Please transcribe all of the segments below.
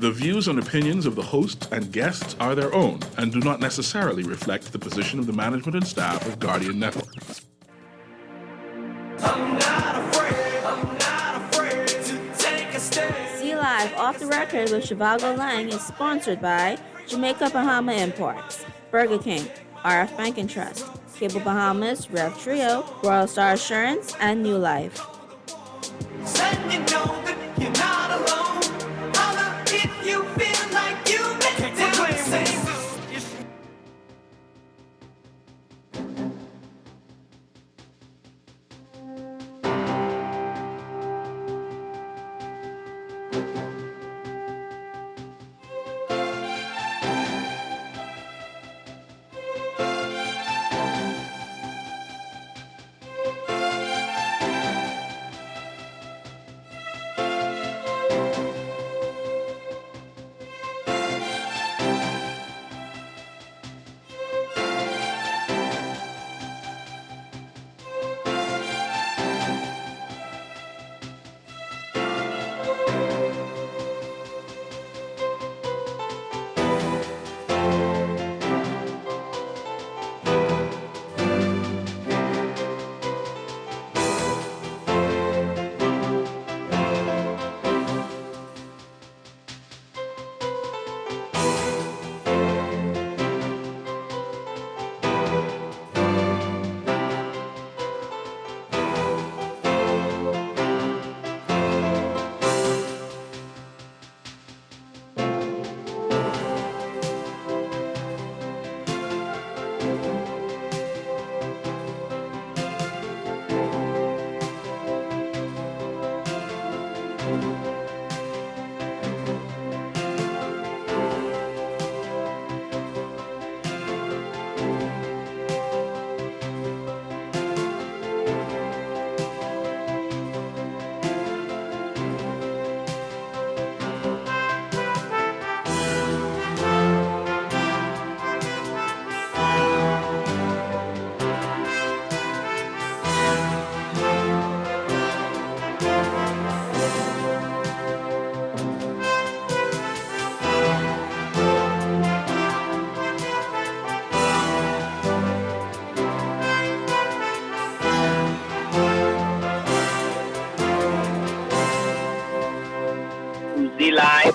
The views and opinions of the hosts and guests are their own and do not necessarily reflect the position of the management and staff of Guardian Network. See Live Off the Record with Zhivargo Laing is sponsored by Jamaica Bahama Imports, Burger King, RF Bank and Trust, Cable Bahamas, Rev Trio, Royal Star Assurance, and New Life.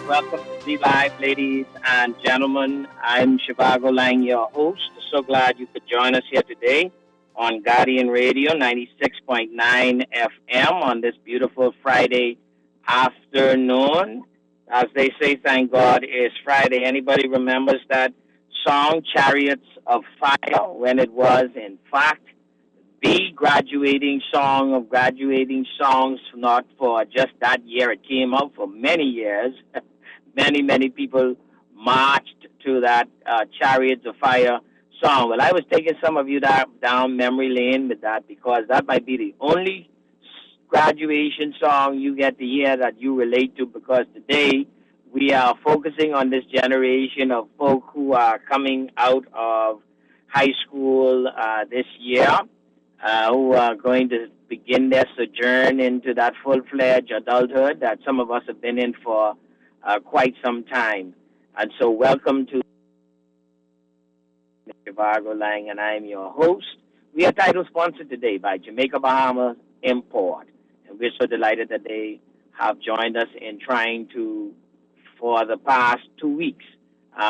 Welcome to Z Live, ladies and gentlemen. I'm Zhivargo Laing, your host. So glad you could join us here today on Guardian Radio 96.9 FM on this beautiful Friday afternoon. As they say, thank God it's Friday. Anybody remembers that song, Chariots of Fire, when it was, in fact, the graduating song of graduating songs, not for just that year. It came out for many years. Many people marched to that Chariots of Fire song. Well, I was taking some of you down memory lane with that because that might be the only graduation song you get to hear that you relate to, because today we are focusing on this generation of folk who are coming out of high school this year, who are going to begin their sojourn into that full-fledged adulthood that some of us have been in for quite some time. And so welcome to Zhivargo Laing, and I'm your host. We are title sponsored today by Jamaica Bahama Import. And we're so delighted that they have joined us in trying to, for the past 2 weeks,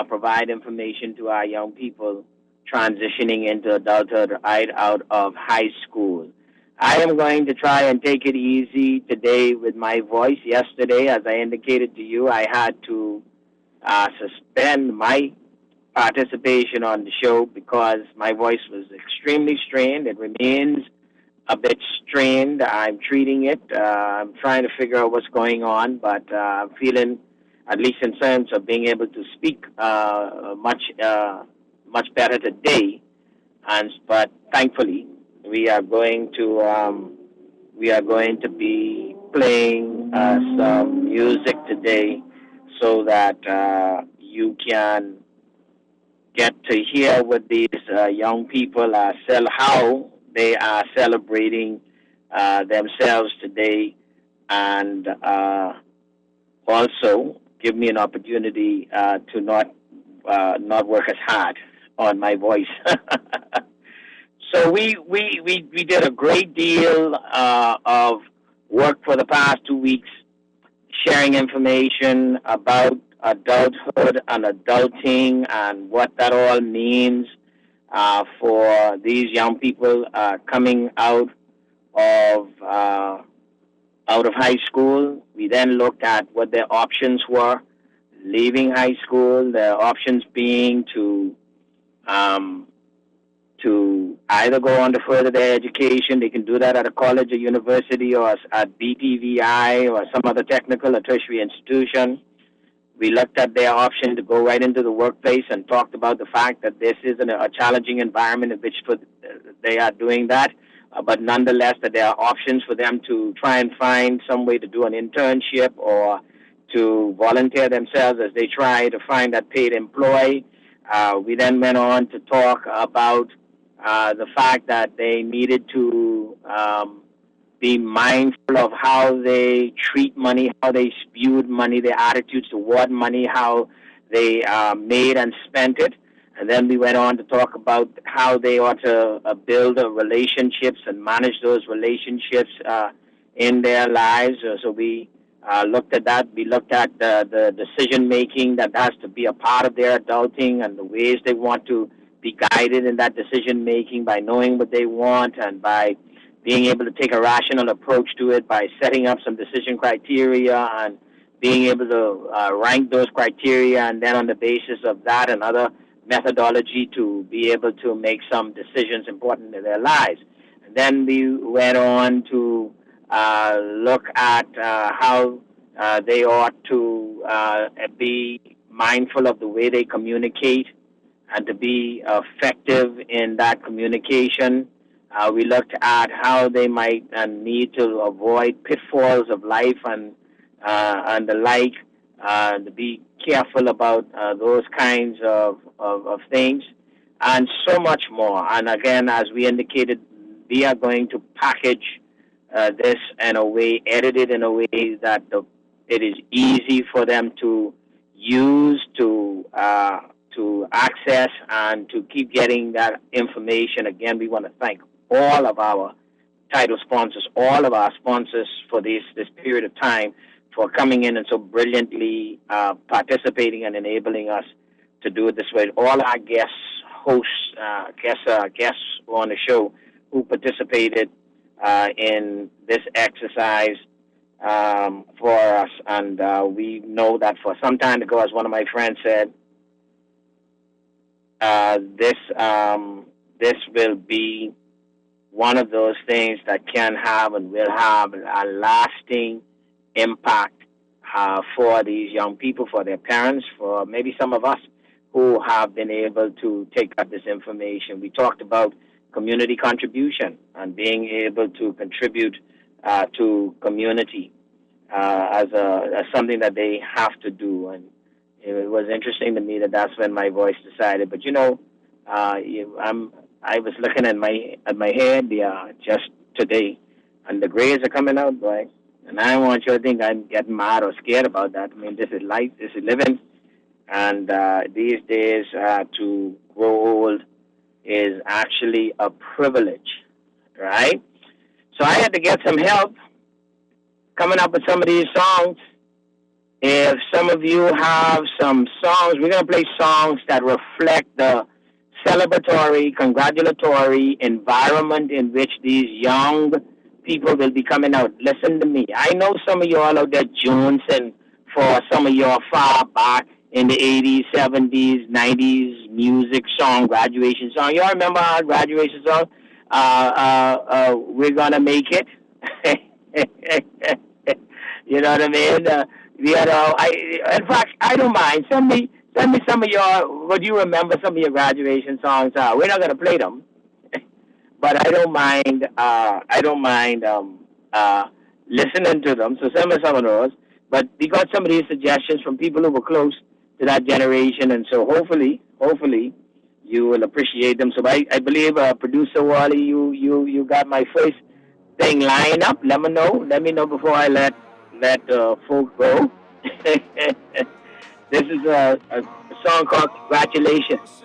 provide information to our young people transitioning into adulthood right out of high school. I am going to try and take it easy today with my voice. Yesterday, as I indicated to you, I had to suspend my participation on the show because my voice was extremely strained. It remains a bit strained. I'm treating it. I'm trying to figure out what's going on, but I'm feeling, at least in terms of being able to speak, much better today. But thankfully, we are going to be playing some music today so that you can get to hear what these young people how they are celebrating themselves today, and also give me an opportunity to not work as hard on my voice. So we did a great deal of work for the past 2 weeks, sharing information about adulthood and adulting and what that all means for these young people coming out of high school. We then looked at what their options were leaving high school. Their options being to either go on to further their education. They can do that at a college or university or at BTVI or some other technical or tertiary institution. We looked at their option to go right into the workplace and talked about the fact that this is a challenging environment in which they are doing that, but nonetheless that there are options for them to try and find some way to do an internship or to volunteer themselves as they try to find that paid employee. We then went on to talk about the fact that they needed to be mindful of how they treat money, how they spewed money, their attitudes toward money, how they made and spent it. And then we went on to talk about how they ought to build relationships and manage those relationships in their lives. So we looked at that. We looked at the decision-making that has to be a part of their adulting and the ways they want to be guided in that decision-making by knowing what they want and by being able to take a rational approach to it, by setting up some decision criteria and being able to rank those criteria, and then on the basis of that and other methodology to be able to make some decisions important in their lives. And then we went on to look at how they ought to be mindful of the way they communicate and to be effective in that communication. We looked at how they might need to avoid pitfalls of life and the like, to be careful about those kinds of things, and so much more. And again, as we indicated, we are going to package this in a way, edit it in a way that it is easy for them to use, to access, and to keep getting that information. Again, we want to thank all of our title sponsors, all of our sponsors for this period of time, for coming in and so brilliantly participating and enabling us to do it this way. All our guests, hosts, guests on the show who participated in this exercise for us. And we know that for some time ago, as one of my friends said, this will be one of those things that can have and will have a lasting impact for these young people, for their parents, for maybe some of us who have been able to take up this information. We talked about community contribution and being able to contribute to community as something that they have to do. And it was interesting to me that that's when my voice decided. But I was looking at my head just today, and the grays are coming out, boy. And I don't want you to think I'm getting mad or scared about that. I mean, this is life, this is living, and these days to grow old is actually a privilege, right? So I had to get some help coming up with some of these songs. If some of you have some songs, we're going to play songs that reflect the celebratory, congratulatory environment in which these young people will be coming out. Listen to me. I know some of y'all out there jonesing for some of your far back in the 80s, 70s, 90s music song, graduation song. Y'all remember our graduation song? We're gonna make it. You know what I mean? In fact, I don't mind. Send me some of your, what you remember some of your graduation songs are. We're not going to play them, but I don't mind listening to them. So send me some of those. But we got some of these suggestions from people who were close to that generation, and so hopefully you will appreciate them. So I believe producer Wally, you got my first thing lined up. Let me know before I let folk go. This is a song called Congratulations.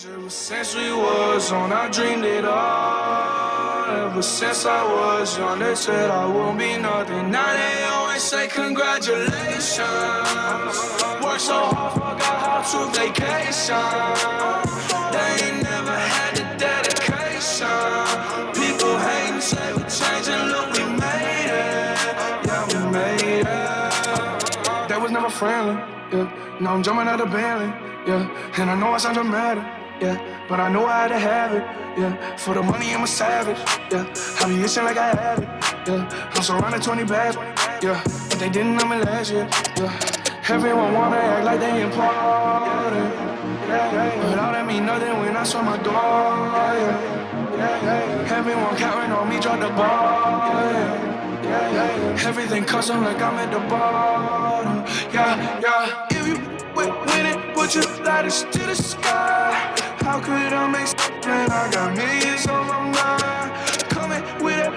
Ever since we was on, I dreamed it all. Ever since I was young, they said I won't be nothing. Now they always say congratulations. Worked so hard, forgot how to vacation. They ain't never had the dedication. People hate and say we changing, look, we made it. Yeah, we made it. They was never friendly, yeah. Now I'm jumping out of Bentley, yeah. And I know I sound dramatic, yeah. But I know I had to have it, yeah. For the money, I'm a savage, yeah. I be itching like I had it, yeah. I'm surrounded 20 bags, yeah. But they didn't know me last year, yeah. Everyone wanna act like they important, yeah. But all that mean nothing when I saw my door, yeah. Everyone counting on me, drop the ball, yeah. Everything custom like I'm at the bottom, yeah. If you with it, put your lighters to the sky. How could I make sense when I got millions on my mind? Coming with it,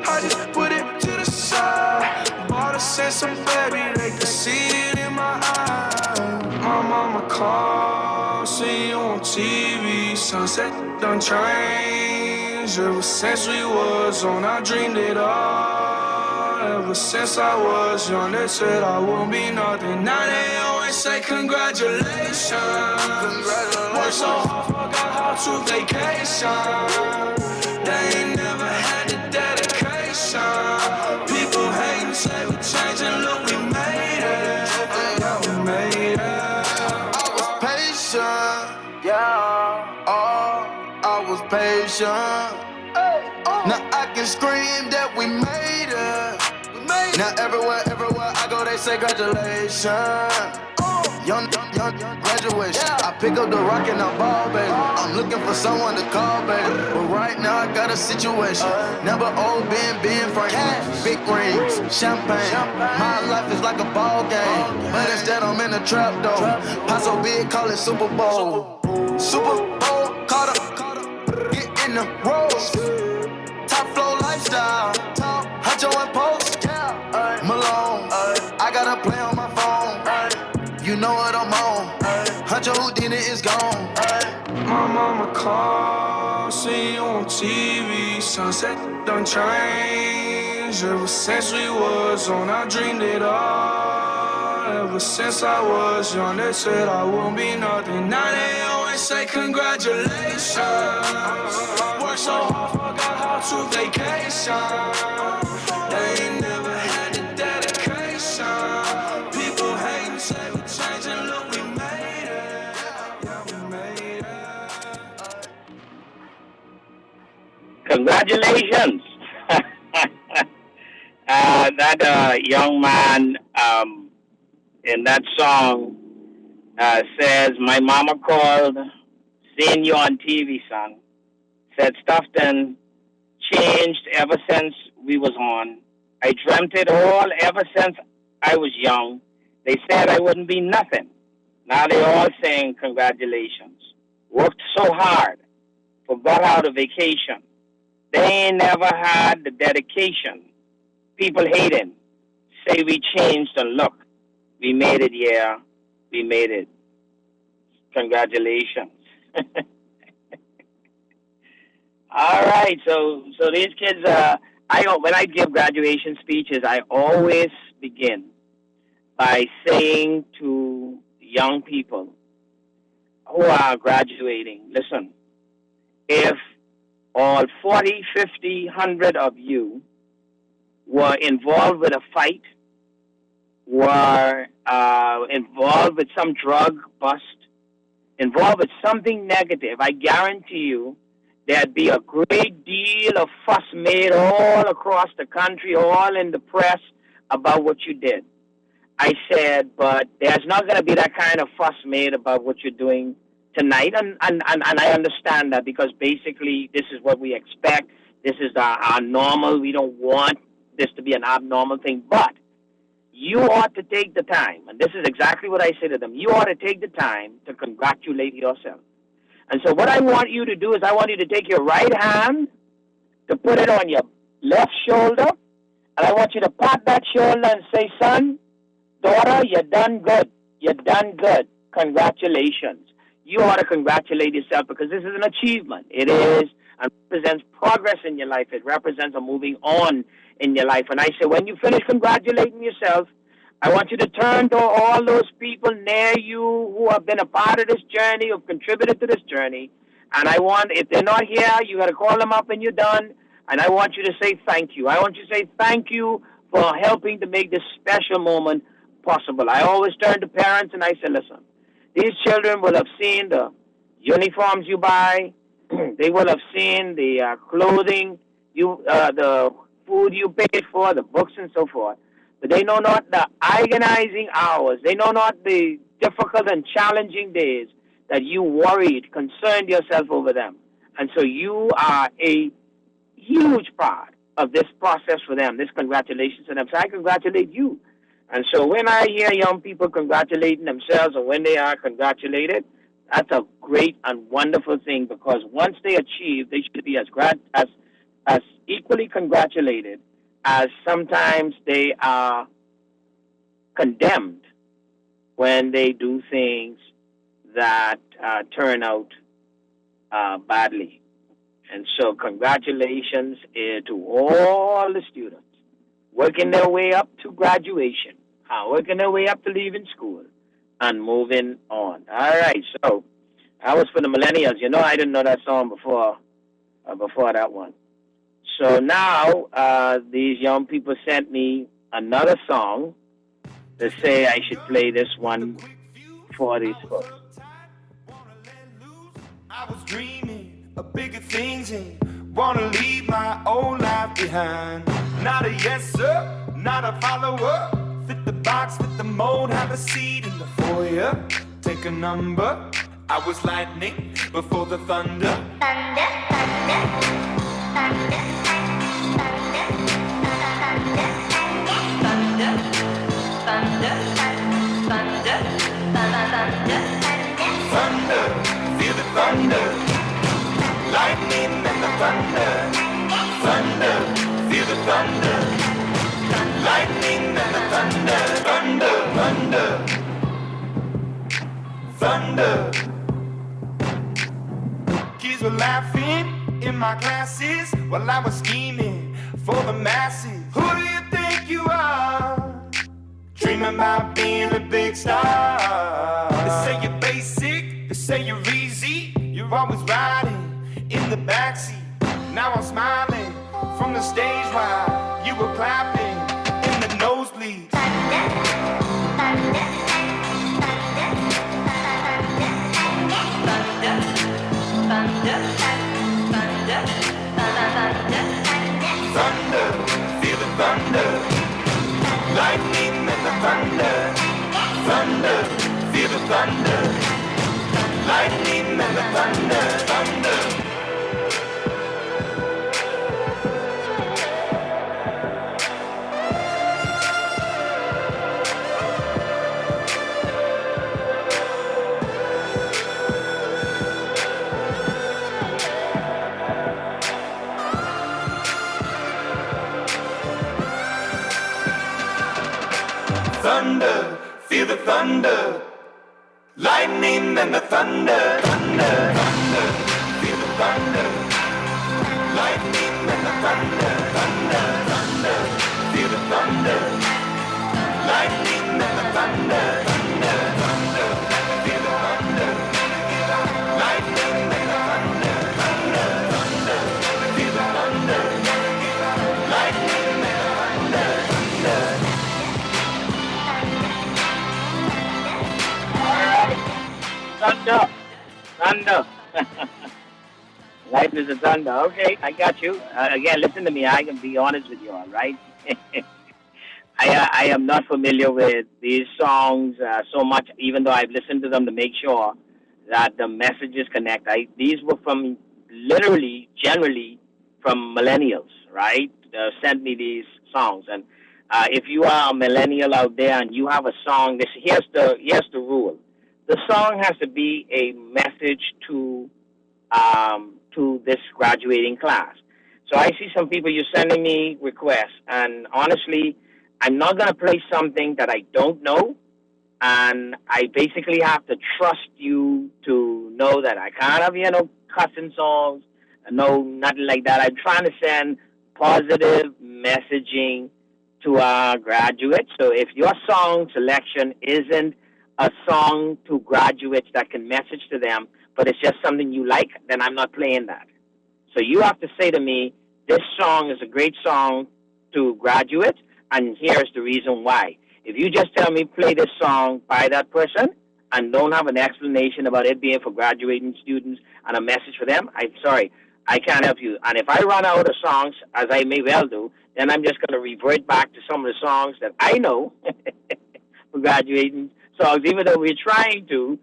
I just put it to the side. Bought a sense of baby, they could see it in my eyes. My mama called, see you on TV. Sunset done changed. Ever since we was on, I dreamed it all. Ever since I was young, they said I won't be nothing. Now they always say congratulations. Worked so hard, forgot how to vacation. They ain't never had the dedication. People hate and say we changing, look, we made it. Yeah, we made it. I was patient, yeah. Oh, I was patient. Now I can scream that we made it. Now everywhere I go, they say congratulations. Young graduation. I pick up the rock and I ball, baby. I'm looking for someone to call, baby. But right now I got a situation. Never old Ben Frank. Big rings, champagne. My life is like a ball game, but instead I'm in a trap though. Pop so big, call it Super Bowl. Super Bowl, caught up, get in the rolls. Top flow lifestyle, Huncho and Post, Malone. I got a play on my phone. You know what I'm on. Huncho Houdini is gone. My mama called, see you on TV. Sunset done changed. Ever since we was on, I dreamed it all. Ever since I was young, they said I won't be nothing. Now they always say congratulations. Worked so hard, forgot how to vacation. They ain't never had the dedication. People hate and say we changing, look, we made it. Yeah, we made it. Congratulations. That young man in that song says, my mama called, seeing you on TV, son. Said stuff then changed ever since we was on. I dreamt it all ever since I was young. They said I wouldn't be nothing. Now they all saying congratulations. Worked so hard. Forgot how to vacation. They ain't never had the dedication. People hating. Say we changed and look. We made it, yeah. We made it. Congratulations. All right, so these kids, when I give graduation speeches, I always begin by saying to young people who are graduating, listen, if all 40, 50, 100 of you were involved with a fight, were involved with some drug bust, involved with something negative, I guarantee you there'd be a great deal of fuss made all across the country, all in the press about what you did. I said, but there's not going to be that kind of fuss made about what you're doing tonight. And I understand that because basically this is what we expect. This is our normal. We don't want this to be an abnormal thing. But you ought to take the time, and this is exactly what I say to them, you ought to take the time to congratulate yourself. And so what I want you to do is I want you to take your right hand, to put it on your left shoulder, And I want you to pat that shoulder and say, son, daughter, you done good. You done good. Congratulations. You ought to congratulate yourself because this is an achievement. It is and represents progress in your life. It represents a moving on in your life. And I say, when you finish congratulating yourself, I want you to turn to all those people near you who have been a part of this journey, who have contributed to this journey. And I want, if they're not here, you got to call them up and you're done. And I want you to say thank you. I want you to say thank you for helping to make this special moment possible. I always turn to parents and I say, listen, these children will have seen the uniforms you buy. They will have seen the clothing, the food you paid for, the books and so forth. But they know not the agonizing hours. They know not the difficult and challenging days that you worried, concerned yourself over them. And so you are a huge part of this process for them, this congratulations to them. So I congratulate you. And so when I hear young people congratulating themselves and when they are congratulated, that's a great and wonderful thing because once they achieve, they should be as equally congratulated as sometimes they are condemned when they do things that turn out badly. And so congratulations to all the students working their way up to graduation, working their way up to leaving school and moving on. All right, so that was for the millennials. You know, I didn't know that song before that one. So now these young people sent me another song to say I should play this one for these folks. I was dreaming of bigger things and wanna leave my old life behind. Not a yes sir, not a follower. Fit the box, fit the mold, have a seat in the foyer. Take a number. I was lightning before the thunder. Thunder, thunder, thunder. Thunder, thunder, thunder, thunder, thunder, feel the thunder, lightning and the thunder, thunder, feel the thunder, lightning and the thunder, thunder, thunder, thunder. Kids were laughing in my classes while I was scheming for the masses. Who do you think you are? Dreaming about being a big star. They say you're basic, they say you're easy. You're always riding in the backseat. Now I'm smiling from the stage while you were clapping in the nosebleeds. Thunder, thunder, thunder, thunder, thunder, thunder, feel the thunder. Lightning and the thunder, thunder, feel the thunder. Lightning and the thunder, thunder. Thunder, feel the thunder, lightning and the thunder, thunder, thunder, feel the thunder, lightning and the thunder, thunder, thunder, feel the thunder, lightning and the thunder, thunder, thunder, feel the thunder, lightning and the thunder, thunder, thunder, feel the thunder, lightning and the thunder, thunder. Thunder. Thunder. Life is a thunder. Okay, I got you. Again, listen to me. I can be honest with you, all right? I am not familiar with these songs so much, even though I've listened to them to make sure that the messages connect. These were from literally, generally, from millennials, right? Sent me these songs. And if you are a millennial out there and you have a song, here's the rule. The song has to be a message to this graduating class. So I see some people, you're sending me requests, and honestly, I'm not going to play something that I don't know, and I basically have to trust you to know that I can't have, cussing songs, no, nothing like that. I'm trying to send positive messaging to our graduates. So if your song selection isn't a song to graduates that can message to them, but it's just something you like, then I'm not playing that. So you have to say to me, this song is a great song to graduates, and here's the reason why. If you just tell me play this song by that person and don't have an explanation about it being for graduating students and a message for them, I'm sorry, I can't help you. And if I run out of songs, as I may well do, then I'm just going to revert back to some of the songs that I know for graduating songs, even though we're trying to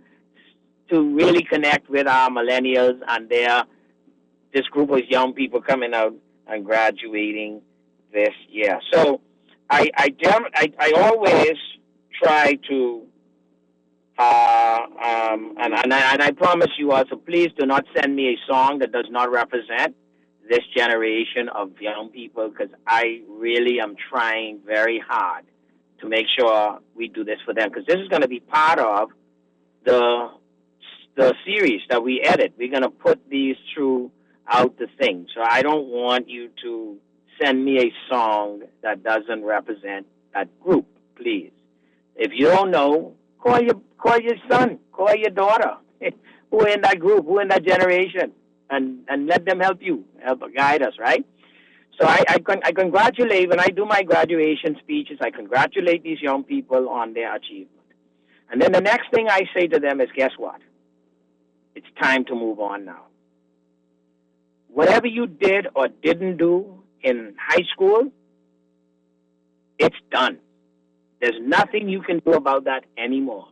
really connect with our millennials and this group of young people coming out and graduating this year. So I always try to, and I promise you also, please do not send me a song that does not represent this generation of young people, because I really am trying very hard to make sure we do this for them, because this is going to be part of the series that we edit. We're going to put these throughout the thing. So I don't want you to send me a song that doesn't represent that group, please. If you don't know, call your son, call your daughter, who are in that group, who are in that generation, and let them help guide us, right? So I congratulate, when I do my graduation speeches, I congratulate these young people on their achievement. And then the next thing I say to them is, guess what? It's time to move on now. Whatever you did or didn't do in high school, it's done. There's nothing you can do about that anymore.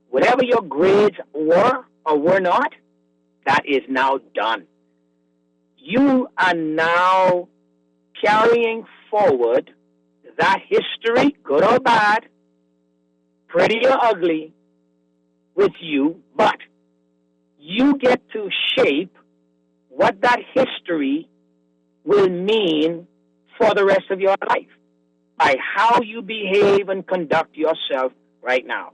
Whatever your grades were or were not, that is now done. You are now carrying forward that history, good or bad, pretty or ugly, with you, but you get to shape what that history will mean for the rest of your life by how you behave and conduct yourself right now.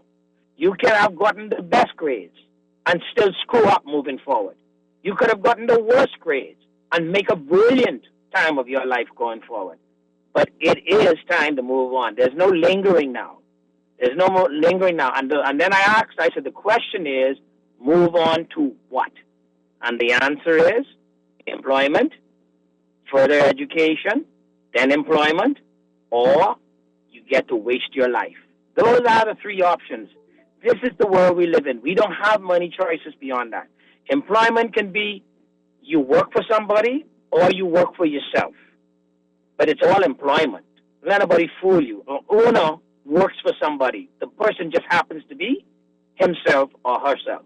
You can have gotten the best grades and still screw up moving forward. You could have gotten the worst grades and make a brilliant time of your life going forward. But it is time to move on. There's no lingering now. There's no more lingering now. And then I said, the question is, move on to what? And the answer is employment, further education, then employment, or you get to waste your life. Those are the three options. This is the world we live in. We don't have many choices beyond that. Employment can be you work for somebody or you work for yourself. But it's all employment. Let nobody fool you. An owner works for somebody. The person just happens to be himself or herself.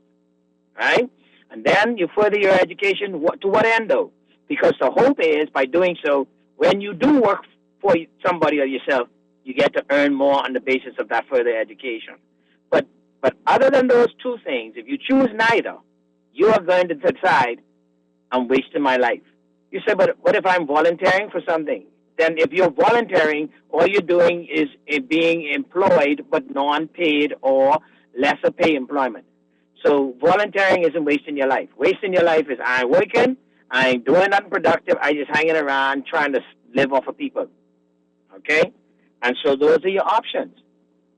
Right? And then you further your education to what end, though? Because the hope is, by doing so, when you do work for somebody or yourself, you get to earn more on the basis of that further education. But other than those two things, if you choose neither, you are going to decide, I'm wasting my life. You say, but what if I'm volunteering for something? Then if you're volunteering, all you're doing is being employed but non-paid or lesser pay employment. So volunteering isn't wasting your life. Wasting your life is I'm working, I'm doing nothing productive, I'm just hanging around trying to live off of people. Okay? And so those are your options.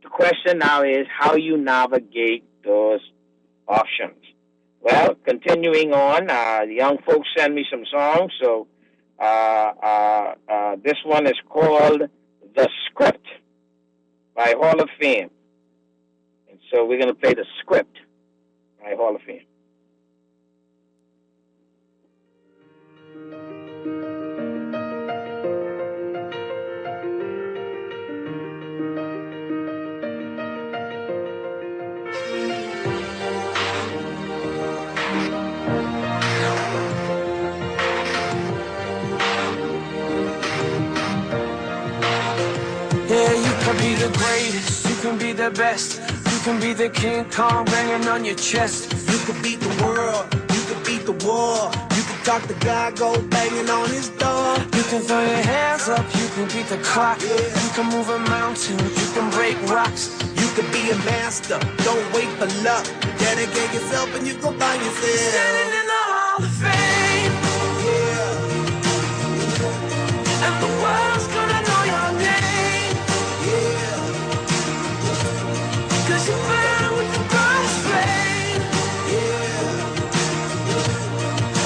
The question now is how you navigate those options. Well, continuing on, the young folks send me some songs. So this one is called The Script by Hall of Fame. And so we're going to play The Script by Hall of Fame. Yeah, you can be the greatest, you can be the best, you can be the King Kong banging on your chest. You could beat the world, you could beat the war, you could talk to God, go banging on his door. You can throw your hands up, you can beat the clock. You can move a mountain, you can break rocks. You can be a master, don't wait for luck. Dedicate yourself and you go find yourself standing in the Hall of Fame. Yeah. And the world's gonna know your name. Yeah. Cause you burn with the brightest flame. Yeah.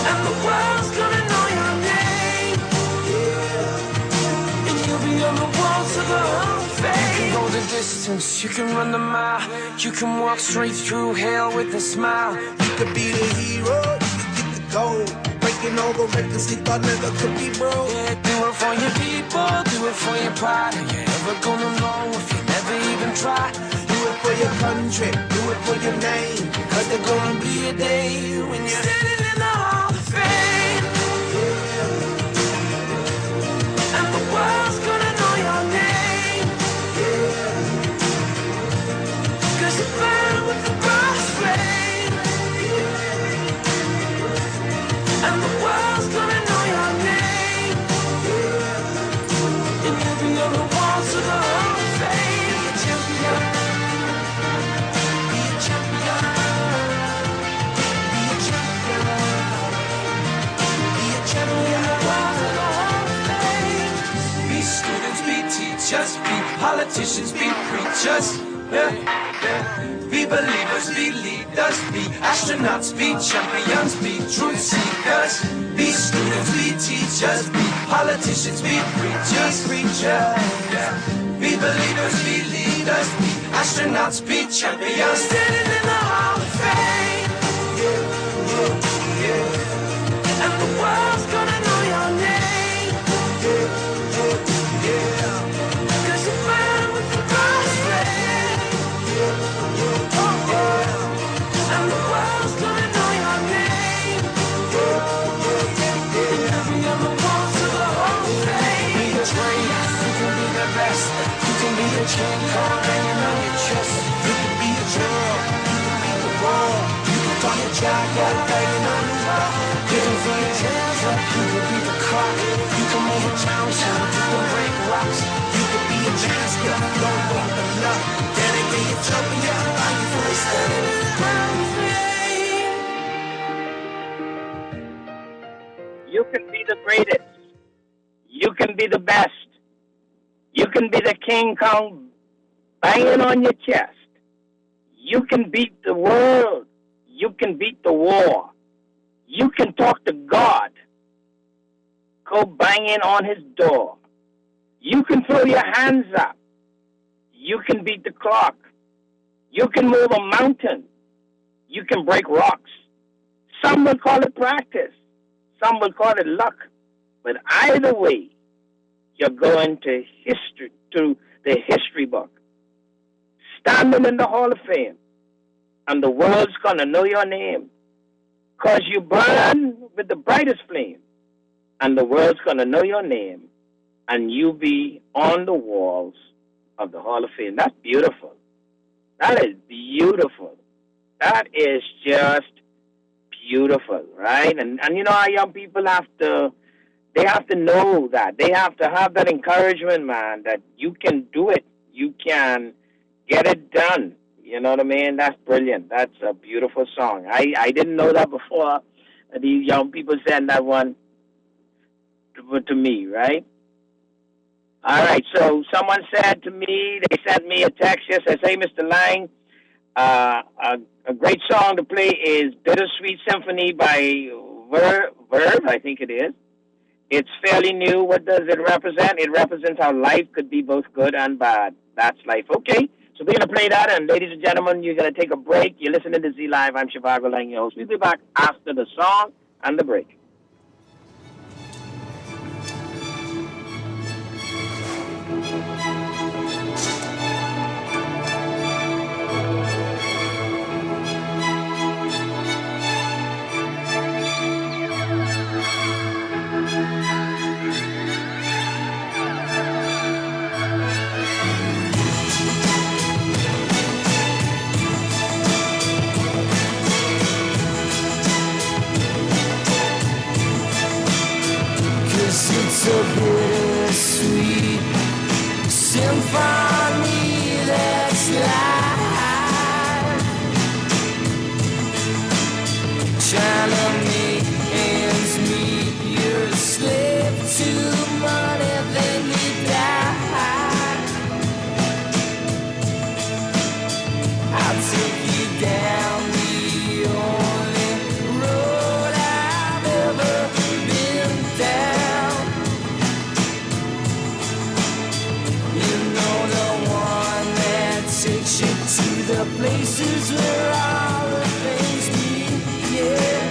And the world's gonna know your name. Yeah. And you'll be on the walls of the Hall of Fame. You can go the distance, you can run the mile. You can walk straight through hell with a smile. You could be the hero, you can get the gold. Breaking all the records he thought never could be broke. Yeah, do it for your people, do it for your pride. Are you ever gonna know if you never even try? Do it for your country, do it for your name. Cause there's gonna be a day when you're sitting in the Hall of Fame. Yeah. And the world's gonna know your name. Yeah. Cause you burn with the brightest flame. Yeah. And the world's gonna know your name. Yeah. And you'll be on the walls of the Hall of Fame. Be a champion. Be a champion. Be a champion. Be a champion. The walls of the Hall of Fame. Be students, be teachers, be politicians, be preachers. Yeah. Be believers, be leaders, be astronauts, be champions, be truth seekers. Be students, be teachers, be politicians, be preachers, yeah. Be believers, be leaders, be astronauts, be champions. Standing in the Hall of Fame. Yeah, yeah, yeah. And the world's gonna know your name. Yeah, yeah, yeah. Cause you burn with the brightest flame. And the world's gonna know your name. And you'll be on the walls of the Hall of Fame. Be a train, you can be the best. You can be a chain car hanging on your chest. You can be a drum, you can be the wall. You can talk your jacket banging on the wall. You can throw your hands up, you can be the clock. You can move a mountain, you can break rocks. You can be a master, don't wait for luck. Dedicate yourself and you can find your voice standing in the Hall of Fame. You can be the greatest. You can be the best. You can be the King Kong banging on your chest. You can beat the world. You can beat the war. You can talk to God. Go banging on his door. You can throw your hands up. You can beat the clock. You can move a mountain. You can break rocks. Some will call it practice. Some will call it luck. But either way, you're going to the history book. Standing in the Hall of Fame. And the world's going to know your name. Because you burn with the brightest flame. And the world's going to know your name. And you be on the walls of the Hall of Fame. That's beautiful. That is beautiful. That is just beautiful, right? And you know, our young people have to know that. They have to have that encouragement, man, that you can do it. You can get it done. You know what I mean? That's brilliant. That's a beautiful song. I didn't know that before. These young people sent that one to me, right? All right, so someone said to me, they sent me a text yesterday, say, Mr. Laing, a great song to play is Bittersweet Symphony by Verve, I think it is. It's fairly new. What does it represent? It represents how life could be both good and bad. That's life. Okay, so we're going to play that, and ladies and gentlemen, you're going to take a break. You're listening to Z Live. I'm Zhivargo, Laing, your host. We'll be back after the song and the break. that's life. Trying to make ends meet, you're a slave to money, then you die. I'll take you down the only road I've ever been down. You know, the one that takes you to the places where all the things meet, yeah.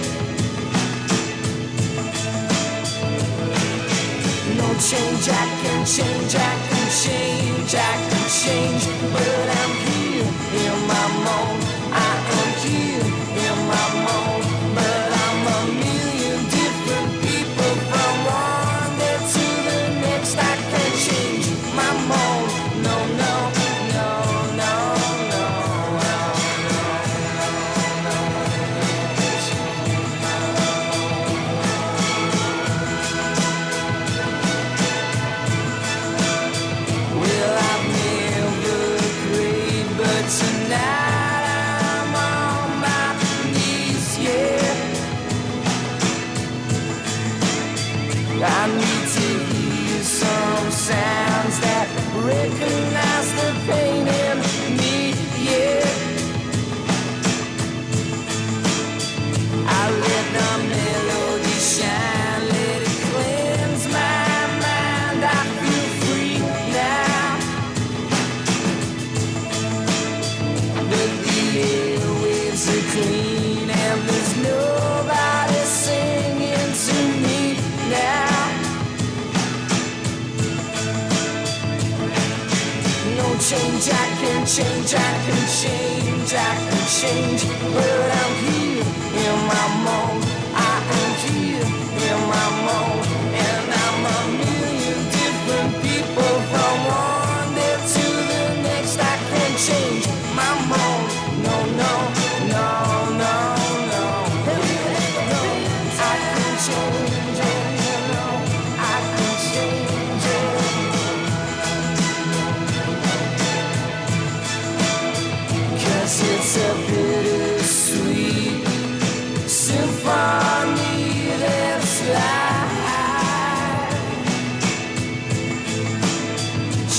No change, I can change, I can change, I can change, but I'm here in my moan. I am here in my moan, but I'm a million different people from one day to the next. I can't change my moan. No, no, no, no, no, no, no, well, I've never prayed, but tonight I'm on my knees, yeah. I need to hear some sounds that recognize the pain in me, yeah. I let the melody shine, let it cleanse my mind. I feel free now. But the airwaves are clean and there's nobody singing to me now. No change, I can change, I can change, I can change, but I'm here in my moan. I am here in my moan, and I'm a million different people from one day to the next. I can't change my moan. No, no, no, no, no. No, I can change it. No, I can change it. 'Cause it's a bittersweet symphony that's life.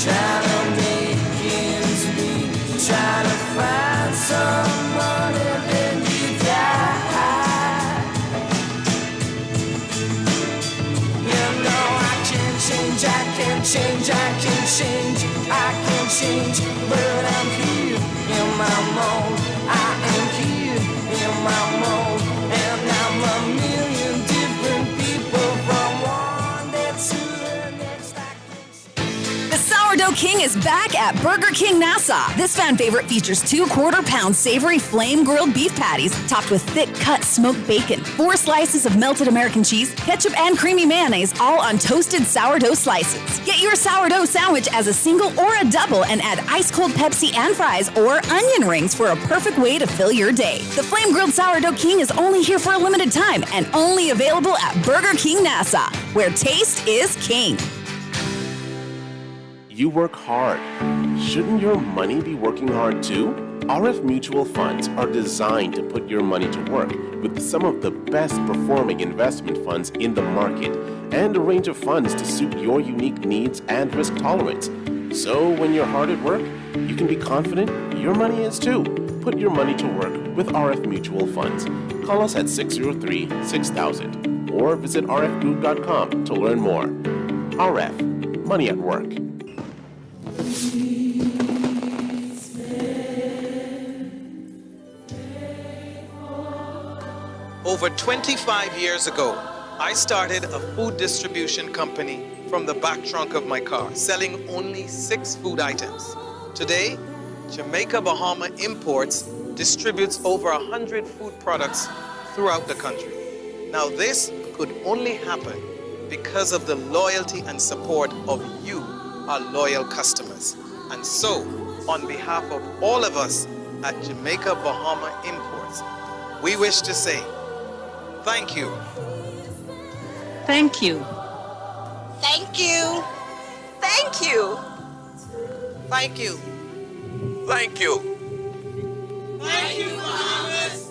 Trying to make ends meet, trying to find someone and then you die. You know I can change, I can change, I can change, I can change, but I'm here in my moan. I am here in my moan, and I'm a million different people from one day to the next. I can change. The Sourdough King is back at Burger King Nassau. This fan favorite features 2 quarter-pound savory flame-grilled beef patties topped with thick-cut smoked bacon, 4 slices of melted American cheese, ketchup and creamy mayonnaise, all on toasted sourdough slices. Get your sourdough sandwich as a single or a double and add ice-cold Pepsi and fries or onion rings for a perfect way to fill your day. The flame-grilled Sourdough King is only here for a limited time and only available at Burger King Nassau, where taste is king. You work hard. Shouldn't your money be working hard too? RF Mutual Funds are designed to put your money to work with some of the best performing investment funds in the market and a range of funds to suit your unique needs and risk tolerance. So when you're hard at work, you can be confident your money is too. Put your money to work with RF Mutual Funds. Call us at 603-6000 or visit rfgroup.com to learn more. RF, money at work. Over 25 years ago, I started a food distribution company from the back trunk of my car, selling only 6 food items. Today, Jamaica Bahama Imports distributes over 100 food products throughout the country. Now this could only happen because of the loyalty and support of you, our loyal customers. And so, on behalf of all of us at Jamaica Bahama Imports, we wish to say thank you. Thank you. Thank you. Thank you. Thank you. Thank you. Thank you, Bahamas.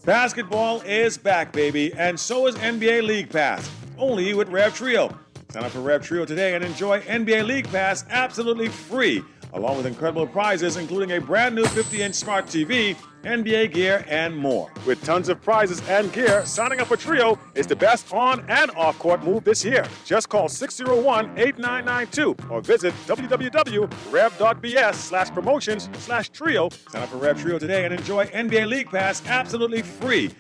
Basketball is back, baby, and so is NBA League Pass, only with Rev Trio. Sign up for Rev Trio today and enjoy NBA League Pass absolutely free, along with incredible prizes including a brand new 50-inch smart TV, NBA gear, and more. With tons of prizes and gear, signing up for Trio is the best on and off-court move this year. Just call 601-8992 or visit www.rev.bs/promotions/trio. Sign up for Rev Trio today and enjoy NBA League Pass absolutely free.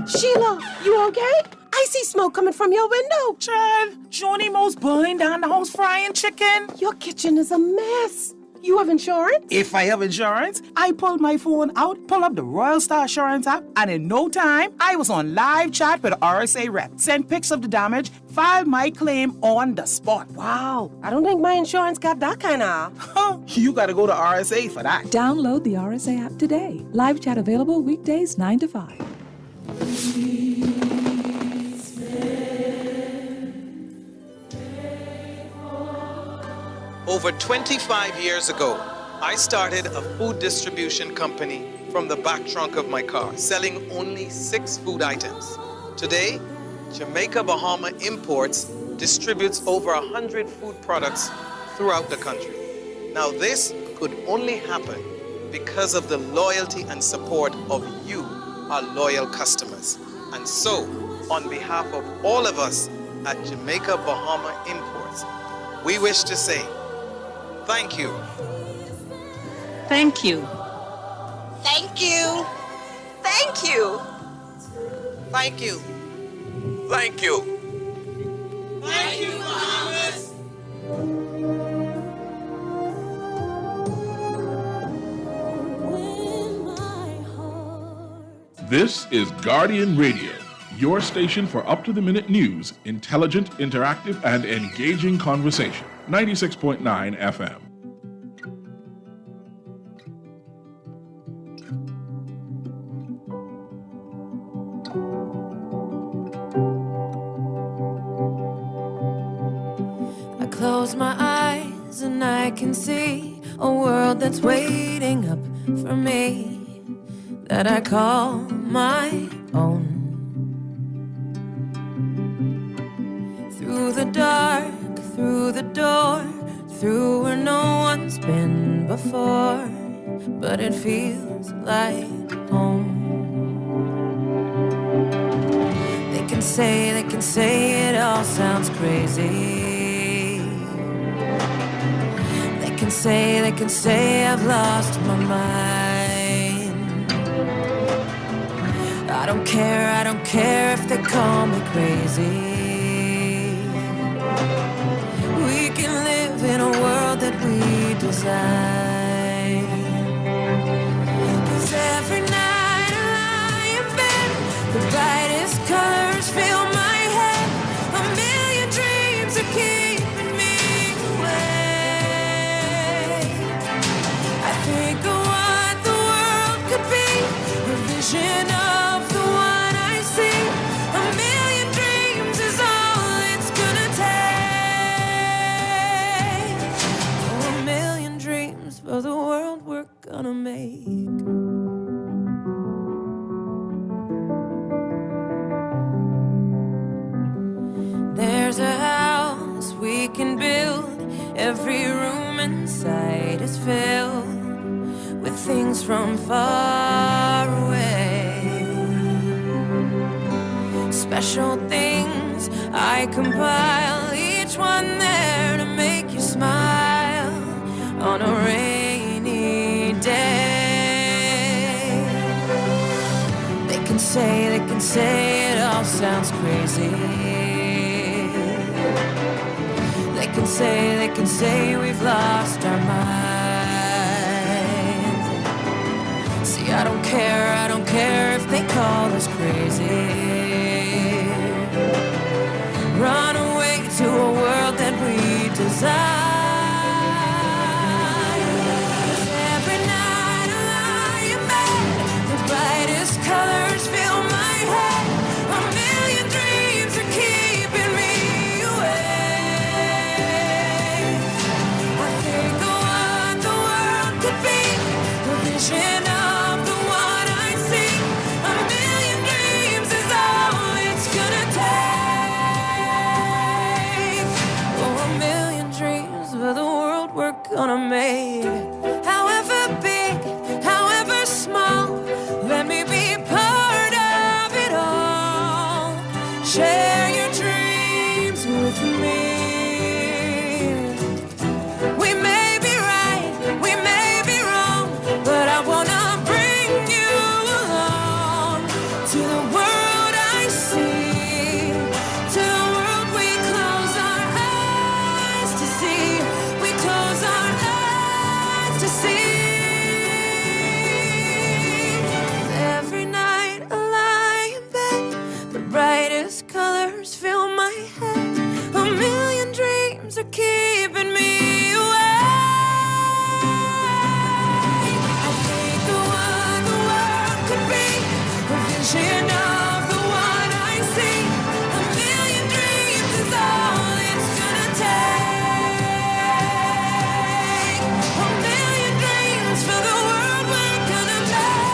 Sheila, you okay? I see smoke coming from your window. Child, Johnny Mo's burning down the house frying chicken. Your kitchen is a mess. You have insurance? If I have insurance, I pulled my phone out, pull up the Royal Star Insurance app, and in no time, I was on live chat with the RSA rep. Sent pics of the damage, filed my claim on the spot. Wow, I don't think my insurance got that kind of. You gotta go to RSA for that. Download the RSA app today. Live chat available weekdays 9 to 5. Over 25 years ago, I started a food distribution company from the back trunk of my car, selling only 6 food items. Today, Jamaica Bahama Imports distributes over 100 food products throughout the country. Now this could only happen because of the loyalty and support of you, our loyal customers. And so, on behalf of all of us at Jamaica Bahama Imports, we wish to say, thank you. Thank you. Thank you. Thank you. Thank you. Thank you. Thank you, Bahamas. This is Guardian Radio, your station for up-to-the-minute news, intelligent, interactive, and engaging conversation. 96.9 FM. I close my eyes and I can see a world that's waiting up for me, that I call my own. Through the dark, through the door, through where no one's been before, but it feels like home. They can say it all sounds crazy. They can say I've lost my mind. I don't care if they call me crazy. We can live in a world that we design. 'Cause every night I lie in bed, the brightest colors fill my head. A million dreams are keeping me awake. I think of what the world could be, a vision of the one I see. A million dreams is all it's gonna take. Oh, a million dreams for the world we're gonna make. There's a house we can build. Every room inside is filled with things from far away. Special things I compile, each one there to make you smile on a rainy day. They can say it all sounds crazy. They can say we've lost our minds. See, I don't care if they call us crazy. Run away to a world that we design. 'Cause every night I lie in bed, the brightest colors fill my head. A million dreams gonna make. However big, however small, let me be part of it all. Share your dreams with me. We may be right, we may be wrong, but I wanna bring you along to the world I see, to the world we close our eyes to see. We close our eyes to see. Every night I lie in bed, the brightest colors fill my head. A million dreams are keeping me awake. I think of what the world could be, a vision of the one I see. A million dreams is all it's gonna take. A million dreams for the world we're gonna make.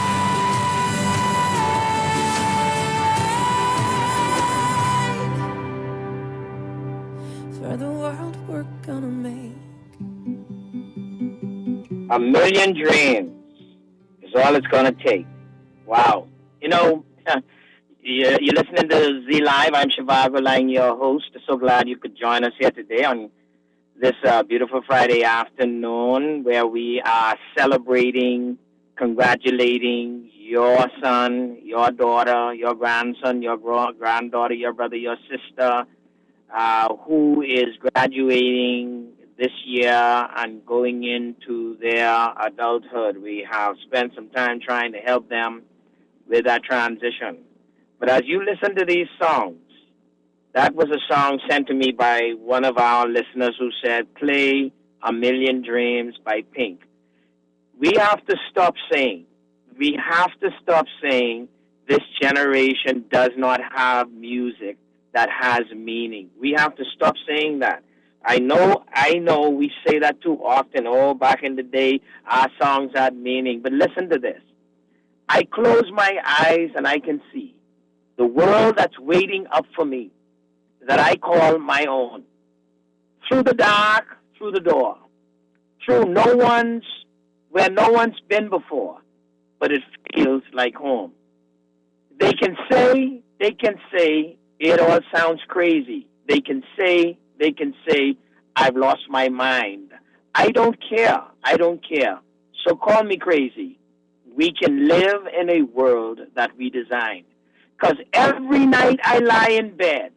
For the world we're gonna make. A million dreams is all it's going to take. Wow. You know, you're listening to Z Live. I'm Zhivargo, Laing, your host. So glad you could join us here today on this beautiful Friday afternoon where we are celebrating, congratulating your son, your daughter, your grandson, your granddaughter, your brother, your sister, who is graduating this year and going into their adulthood. We have spent some time trying to help them with that transition. But as you listen to these songs, that was a song sent to me by one of our listeners who said, play A Million Dreams by Pink. We have to stop saying this generation does not have music that has meaning. We have to stop saying that. I know, we say that too often. Oh, back in the day, our songs had meaning. But listen to this. I close my eyes and I can see the world that's waiting up for me, that I call my own. Through the dark, through the door. Through where no one's been before, but it feels like home. They can say, it all sounds crazy. They can say, I've lost my mind. I don't care. So call me crazy. We can live in a world that we design. Because every night I lie in bed,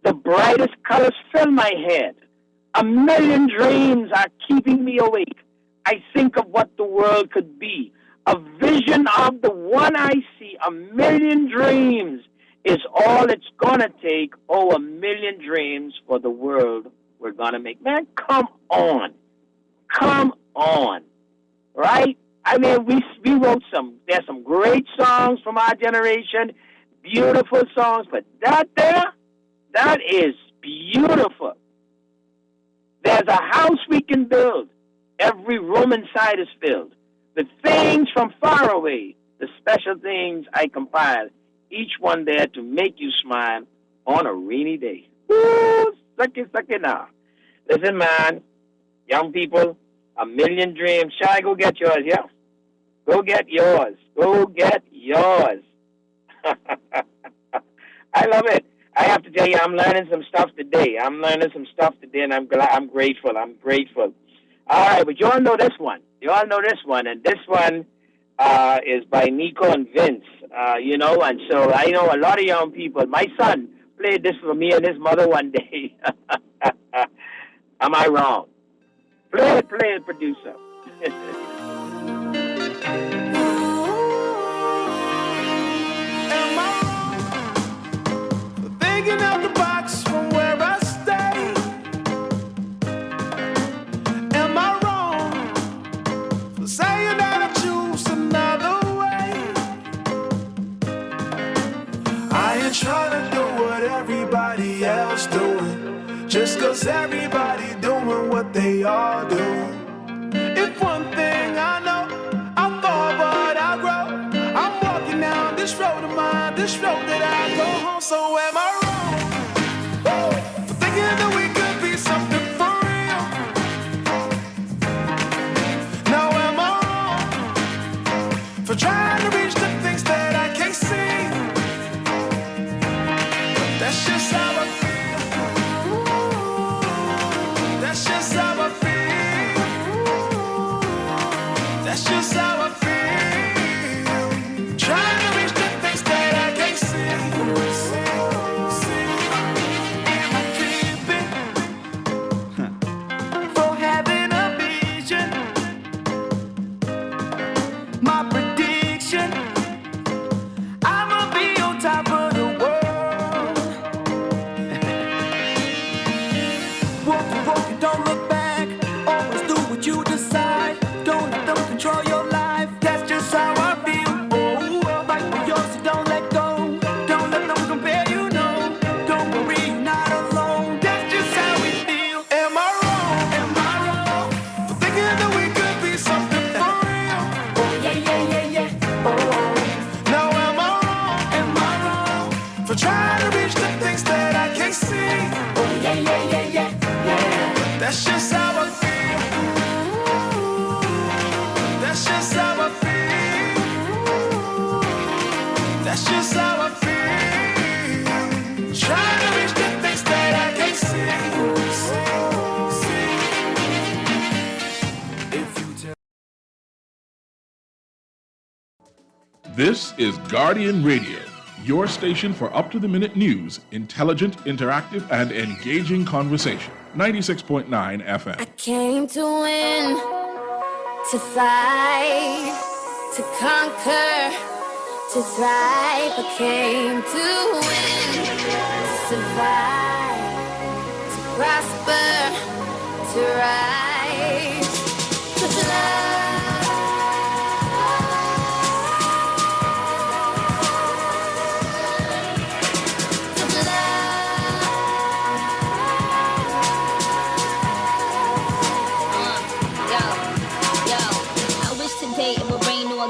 the brightest colors fill my head. A million dreams are keeping me awake. I think of what the world could be. A vision of the one I see. A million dreams is all it's gonna take. Oh, a million dreams for the world we're gonna make. Man, come on. Right? I mean, we wrote there's some great songs from our generation, beautiful songs, but that is beautiful. There's a house we can build. Every room inside is filled with things from far away, the special things I compile, each one there to make you smile on a rainy day. Woo! Suck it now. Listen, man, young people, a million dreams. Shall I go get yours, yeah? Go get yours. I love it. I have to tell you, I'm learning some stuff today. And I'm grateful. All right, but you all know this one. And this one is by Nico and Vince, and so I know a lot of young people. My son played this for me and his mother one day. Am I wrong? Play it, producer. Thinking out the box from where I stay. Am I wrong for saying that I choose another way? I ain't trying to do what everybody else doing, just 'cause everybody doing what they all do. If one thing I know, I fall but I grow. I'm walking down this road of mine, this road that I go home. So am I wrong? Thinking that we could be something for real. This is Guardian Radio, your station for up-to-the-minute news, intelligent, interactive, and engaging conversation. 96.9 FM. I came to win, to fight, to conquer, to thrive. I came to win, to survive, to prosper, to rise, to fly.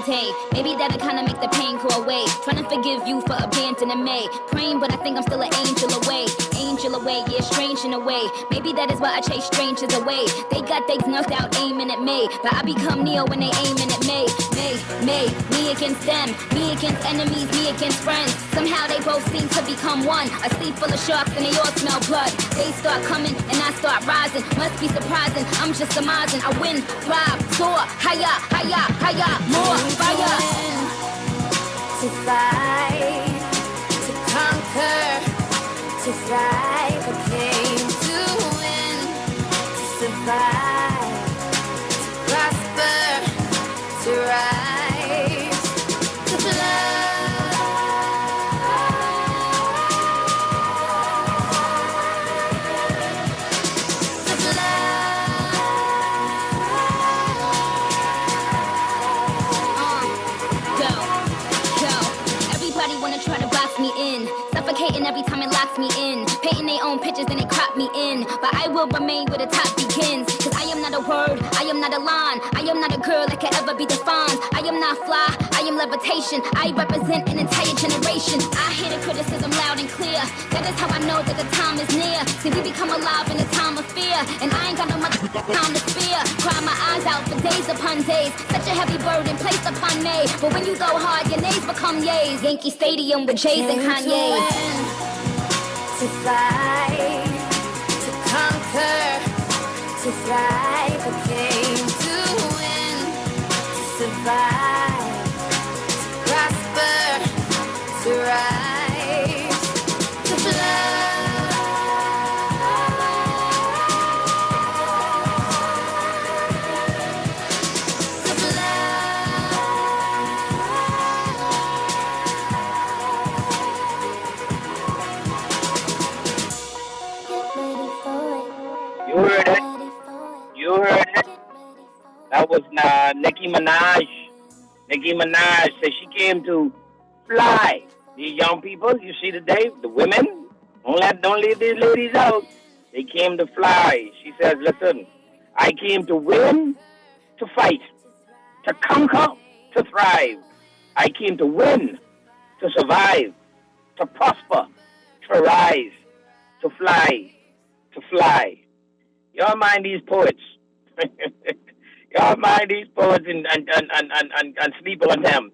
Day. Maybe that'll kinda make the pain go away. Trying to forgive you for abandoning me. Praying, but I think I'm still an angel away. Angel away, yeah, strange in a way. Maybe that is why I chase strangers away. They got things knocked out aiming at me, but I become Neo when they aiming at me. Me against them, me against enemies, me against friends. Somehow they both seem to become one. A sea full of sharks and they all smell blood. They start coming and I start rising. Must be surprising, I'm just surmising. I win, thrive, soar, higher, higher, higher, more fire. To fight, to conquer, to thrive. I came to win, to survive, to prosper, to rise, to fly. Suffocating every time it locks me in. Painting their own pictures and they crop me in. But I will remain where the top begins. Cause I am not a word, I am not a line. I am not a girl that can ever be defined. I am not fly, I am levitation. I represent an entire generation. I hear the criticism loud and clear. That is how I know that the time is near. See, we become alive in a time of fear. And I ain't got no much time to spare. Cry my eyes out for days upon days. Such a heavy burden placed upon me. But when you go hard, your nays become yays. Yankee Stadium with Jays and Kanye's. To fight, to conquer, to thrive. I came to win, to survive, to prosper, to rise, to fly. You heard it. That was Nicki Minaj. Nicki Minaj said she came to fly. These young people, you see today, the women, don't leave these ladies out. They came to fly. She says, listen, I came to win, to fight, to conquer, to thrive. I came to win, to survive, to prosper, to rise, to fly, to fly. Y'all mind these poets. Y'all mind these poets and sleep on them.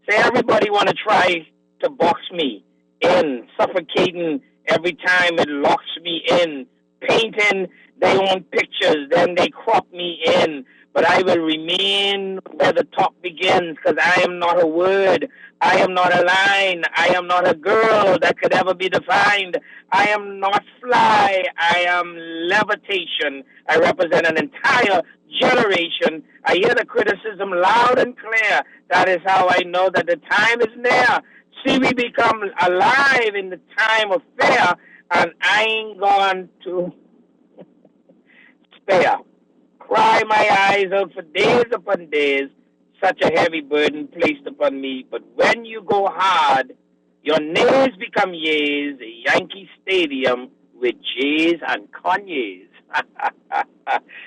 Say everybody want to try to box me in, suffocating every time it locks me in, painting their own pictures, then they crop me in. But I will remain where the top begins, because I am not a word. I am not a line. I am not a girl that could ever be defined. I am not fly. I am levitation. I represent an entire generation. I hear the criticism loud and clear. That is how I know that the time is near. See, we become alive in the time of fear, and I ain't going to spare. Cry my eyes out for days upon days, such a heavy burden placed upon me. But when you go hard, your nays become yays, Yankee Stadium with Jays and Kanye's.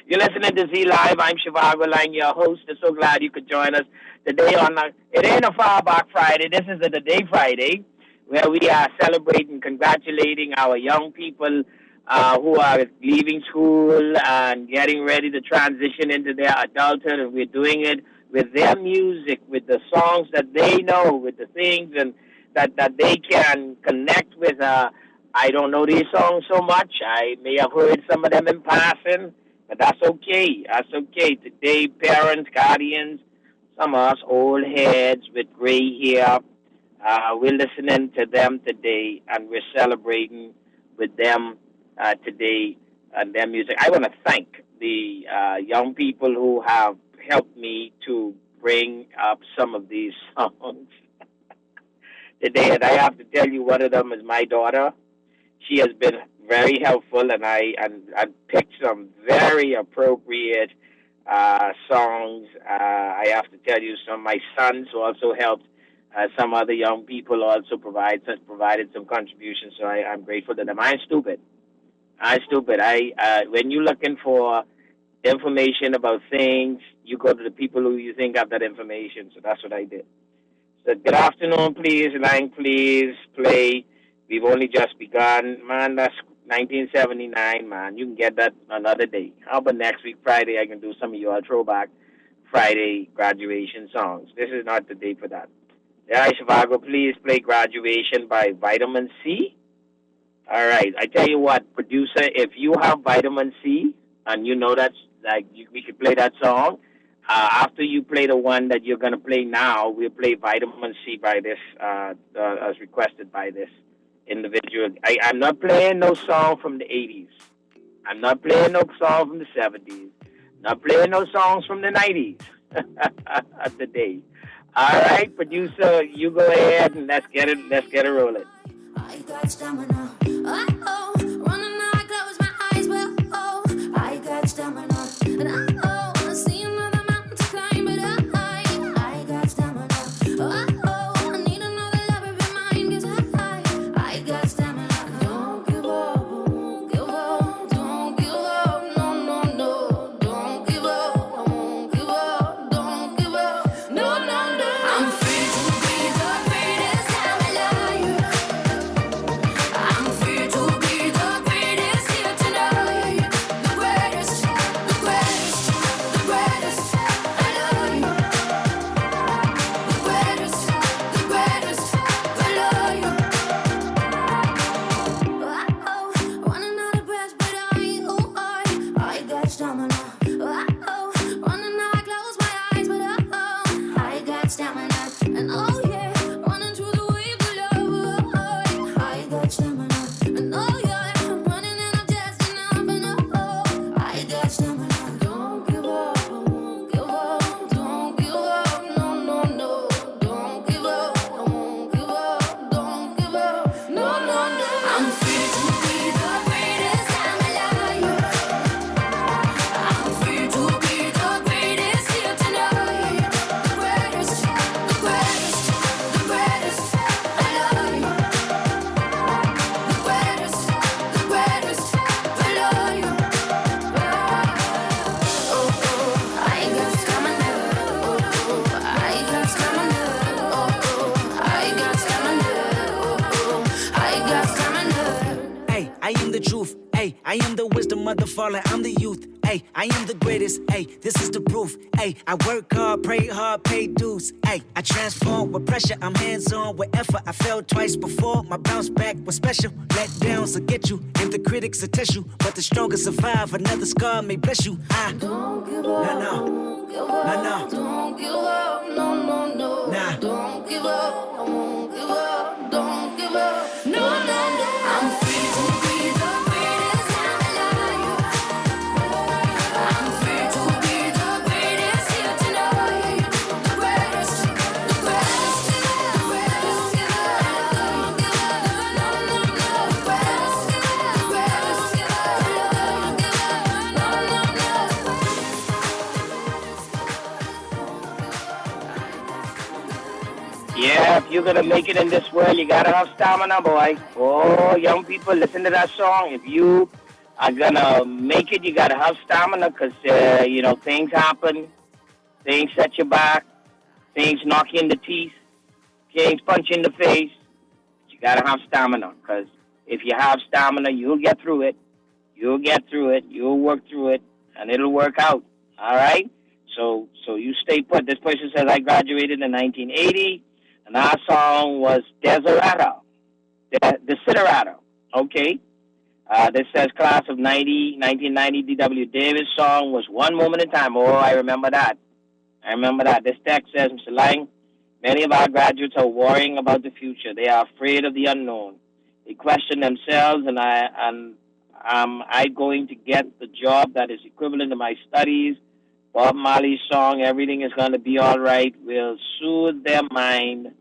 You're listening to Z Live. I'm Zhivargo, Laing, your host. I'm so glad you could join us today on it ain't a far back Friday. This is the Day Friday, where we are celebrating, congratulating our young people who are leaving school and getting ready to transition into their adulthood. And we're doing it with their music, with the songs that they know, with the things and that they can connect with. I don't know these songs so much. I may have heard some of them in passing, but that's okay. That's okay. Today, parents, guardians, some of us old heads with gray hair. We're listening to them today, and we're celebrating with them today and their music. I want to thank the young people who have helped me to bring up some of these songs today. And I have to tell you, one of them is my daughter. She has been very helpful, and I picked some very appropriate songs. I have to tell you, some of my sons also helped. Some other young people also provided some contributions, so I'm grateful to them. I'm stupid. When you're looking for information about things, you go to the people who you think have that information. So that's what I did. So good afternoon, please. Laing, please play. We've only just begun. Man, that's 1979, man. You can get that another day. How about next week, Friday, I can do some of your throwback Friday graduation songs. This is not the day for that. Yeah, Zhivargo, please play Graduation by Vitamin C. All right. I tell you what, producer, if you have Vitamin C and you know that's like we could play that song, after you play the one that you're going to play now, we'll play Vitamin C by this, as requested by this individual. I'm not playing no song from the 80s. I'm not playing no song from the 70s. Not playing no songs from the 90s today. All right, producer, you go ahead and let's get it rolling. I got stamina. Oh, running now, I close my eyes, but oh, I got stamina. And I see another mountain to climb, but I got stamina. Oh, I need another lover in mine, 'cause I got stamina. Don't give up, won't give up, don't give up, no, no, no. Don't give up, I won't give up, don't give up, no, no, no. I'm free to be the greatest I'm alive. I'm free to be the greatest here tonight. The greatest, the greatest, the greatest. I love you. The greatest, the greatest. I love you. Running out of breath, but I got stamina. Running now, I close my eyes, but I got stamina. And oh yeah, running through the waves of love. I got stamina. And oh yeah, I'm running and I'm just enough. And oh, I got stamina. Don't give up, I won't give up. Don't give up, no, no, no. Don't give up, I won't give up. Don't give up, no, no, no. I'm free to be the greatest I'm alive. I'm free to be the greatest here tonight. The greatest, the greatest, the greatest. I love you. The greatest, the greatest. I love you. Oh, I got stamina. Oh, I got stamina. Oh, I got stamina. Oh, I got stamina. Hey, I am the truth. Hey, I am the wisdom of the fallen. I'm the youth. Hey, I am the greatest. Hey, this is the proof. Hey, I work hard, pray hard, pay dues. Hey, I transform with pressure. I'm hands on with effort. I fell twice before. My bounce back was special. Let downs will get you, and the critics will test you. But the strongest survive. Another scar may bless you. Don't give up. No, no. Won't give up. No. Don't give up. No, no, no. Nah. Don't give up. I won't give up. Don't give up. No, no, no. I'm free to be the greatest I'm alive. I'm free to be the greatest here tonight. The greatest, the greatest, the greatest. Don't give up. No, no, no. The greatest, the greatest. Don't give up. No, no, no. Yeah, if you're going to make it in this world, you got to have stamina, boy. Oh, young people, listen to that song. If you are going to make it, you got to have stamina because, things happen. Things set you back. Things knock you in the teeth. Things punch you in the face. You got to have stamina because if you have stamina, you'll get through it. You'll get through it. You'll work through it, and it'll work out. All right? So you stay put. This person says, I graduated in 1980. And our song was Desiderato. Desiderato. Okay. This says class of 1990 D.W. Davis song was One Moment in Time. Oh, I remember that. I remember that. This text says, Mr. Laing, many of our graduates are worrying about the future. They are afraid of the unknown. They question themselves, am I going to get the job that is equivalent to my studies? Bob Marley's song, Everything is Going to Be All Right, will soothe their mind.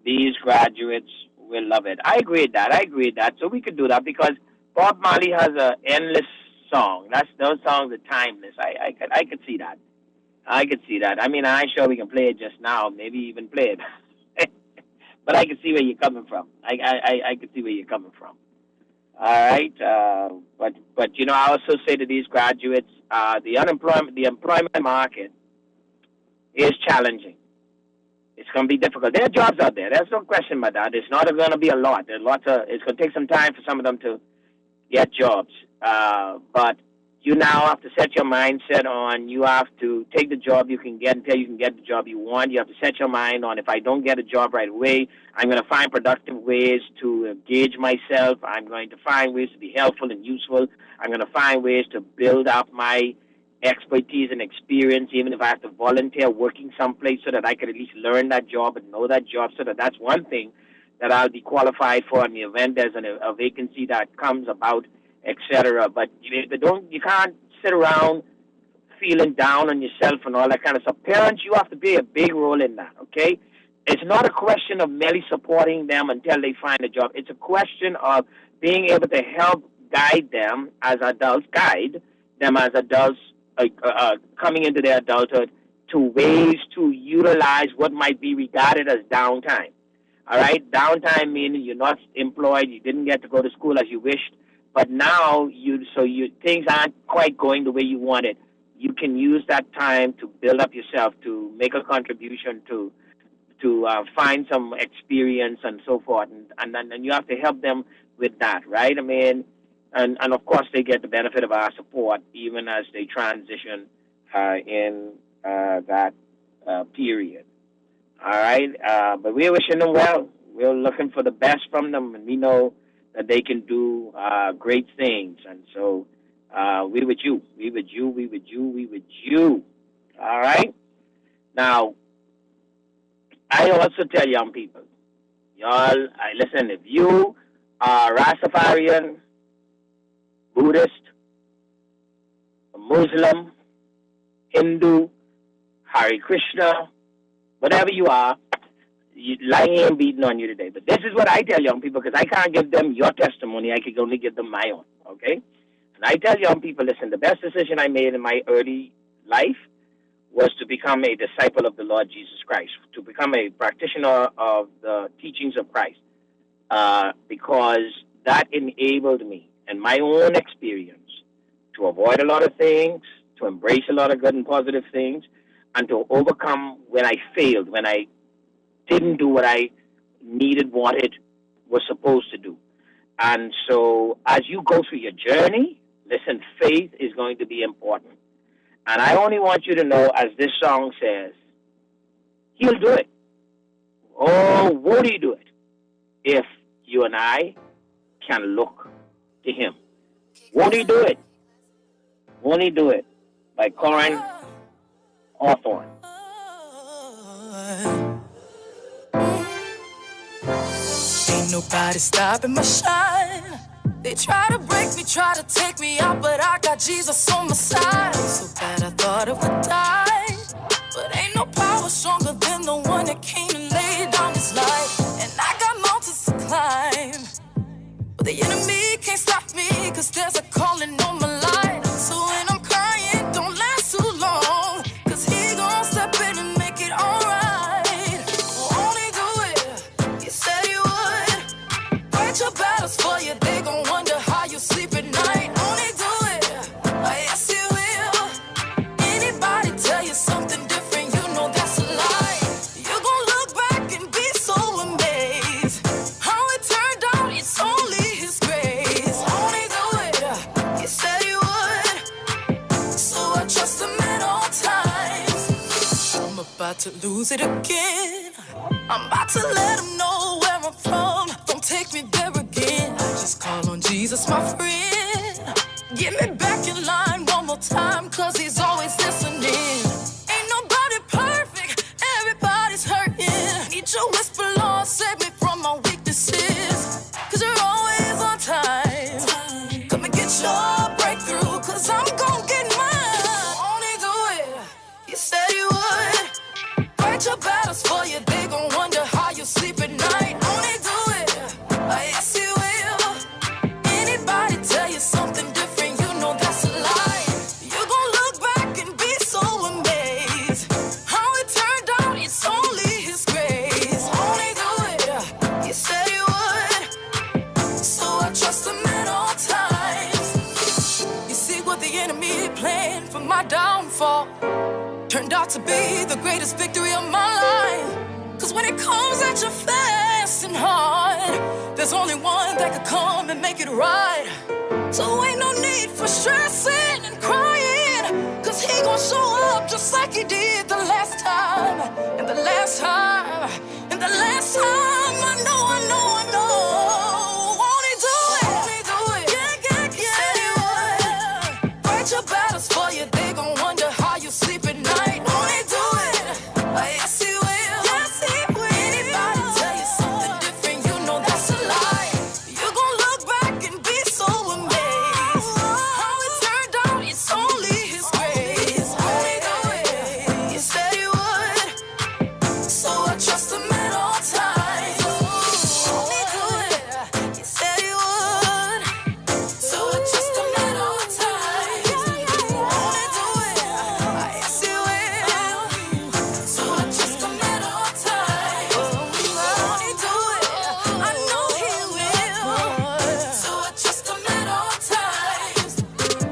These graduates will love it. I agree with that. So we could do that because Bob Marley has an endless song. Those songs are timeless. I could see that. I mean, I'm sure we can play it just now, maybe even play it. But I can see where you're coming from. I can see where you're coming from. All right. But I also say to these graduates, the employment market is challenging. It's going to be difficult. There are jobs out there. There's no question about that. It's not going to be a lot. It's going to take some time for some of them to get jobs. But you now have to set your mindset on, you have to take the job you can get until you can get the job you want. You have to set your mind on, if I don't get a job right away, I'm going to find productive ways to engage myself. I'm going to find ways to be helpful and useful. I'm going to find ways to build up my expertise and experience, even if I have to volunteer working someplace so that I could at least learn that job and know that job, so that's one thing that I'll be qualified for in the event there's a vacancy that comes about, etc. But you can't sit around feeling down on yourself and all that kind of stuff. Parents, you have to play a big role in that, okay? It's not a question of merely supporting them until they find a job. It's a question of being able to help guide them as adults, coming into their adulthood, to ways to utilize what might be regarded as downtime. All right? Downtime meaning you're not employed, you didn't get to go to school as you wished, but now things aren't quite going the way you wanted. You can use that time to build up yourself, to make a contribution, to find some experience and so forth, and you have to help them with that, right? I mean, and of course they get the benefit of our support even as they transition in that period. All right, but we're wishing them well. We're looking for the best from them, and we know that they can do great things. And so we with you. All right? Now, I also tell young people, listen, if you are Rastafarian, Buddhist, Muslim, Hindu, Hare Krishna, whatever you are, Laing ain't beating on you today. But this is what I tell young people, because I can't give them your testimony. I can only give them my own, okay? And I tell young people, listen, the best decision I made in my early life was to become a disciple of the Lord Jesus Christ, to become a practitioner of the teachings of Christ, because that enabled me and my own experience to avoid a lot of things, to embrace a lot of good and positive things, and to overcome when I failed, when I didn't do what I wanted, was supposed to do. And so as you go through your journey, listen, faith is going to be important. And I only want you to know, as this song says, he'll do it. Oh, won't he do it? If you and I can look to him. Won't he do it? Won't he do it? By Corin Hawthorne. Ain't nobody stopping my shine. They try to break me, try to take me out, but I got Jesus on my side. So bad I thought it would die, but ain't no power stronger than the one that came and laid down his life. And I got mountains to climb, but the enemy can't stop me, cause there's a calling on my life. So when I'm crying, don't last too long, cause he gon' step in and make it alright. Won't he do it? He said he would. Fight your battles for you, they gon' wonder how you sleep at night. Won't he do it? Yes he will. Anybody tell you something different, you know that's a lie. You're gon' look back and be so amazed how it turned out, it's only his grace. Won't he do it? He said he would. So I trust him at all times. I'm about to lose it again. I'm about to let him know where I'm from. Don't take me there again. I just call on Jesus, my friend. Get me back in line one more time, cause he's always listening. Ain't nobody perfect. get your breakthrough, cause I'm gon' get mine. Won't he do it? He said he would. Fight your battles for you, they gon' wonder how you sleep at night. Won't he do it? Yes, he will. Anybody tell you something different, you know that's a lie. You're gon' look back and be so amazed. How it turned out, it's only his grace. Won't he do it? He said he would. So I trust him at all times. You see what the enemy planned for my downfall turned out to be the greatest victory of my life. Cause when it comes at you fast and hard, there's only one that could come and make it right. So ain't no need for stressing and crying, cause he gon' show up just like he did the last time. And the last time, and the last time, I know. Won't he do it? Won't he do it? Yeah. He said he would. Fight your battles for you, they gon' wonder how you sleep at night. Won't he do it? Yes, he will. Yes, he will. Anybody tell you something different, you know that's a lie. You're gon' look back and be so amazed. How it turned out, it's only his grace. Won't he do it? He said he would. So I trust him at all times. Won't he do it? He said he would. So I trust him at all times. Won't he do it? Yes, he will. So I trust him at all times. Won't he do it? I know he will. So I trust him at all times.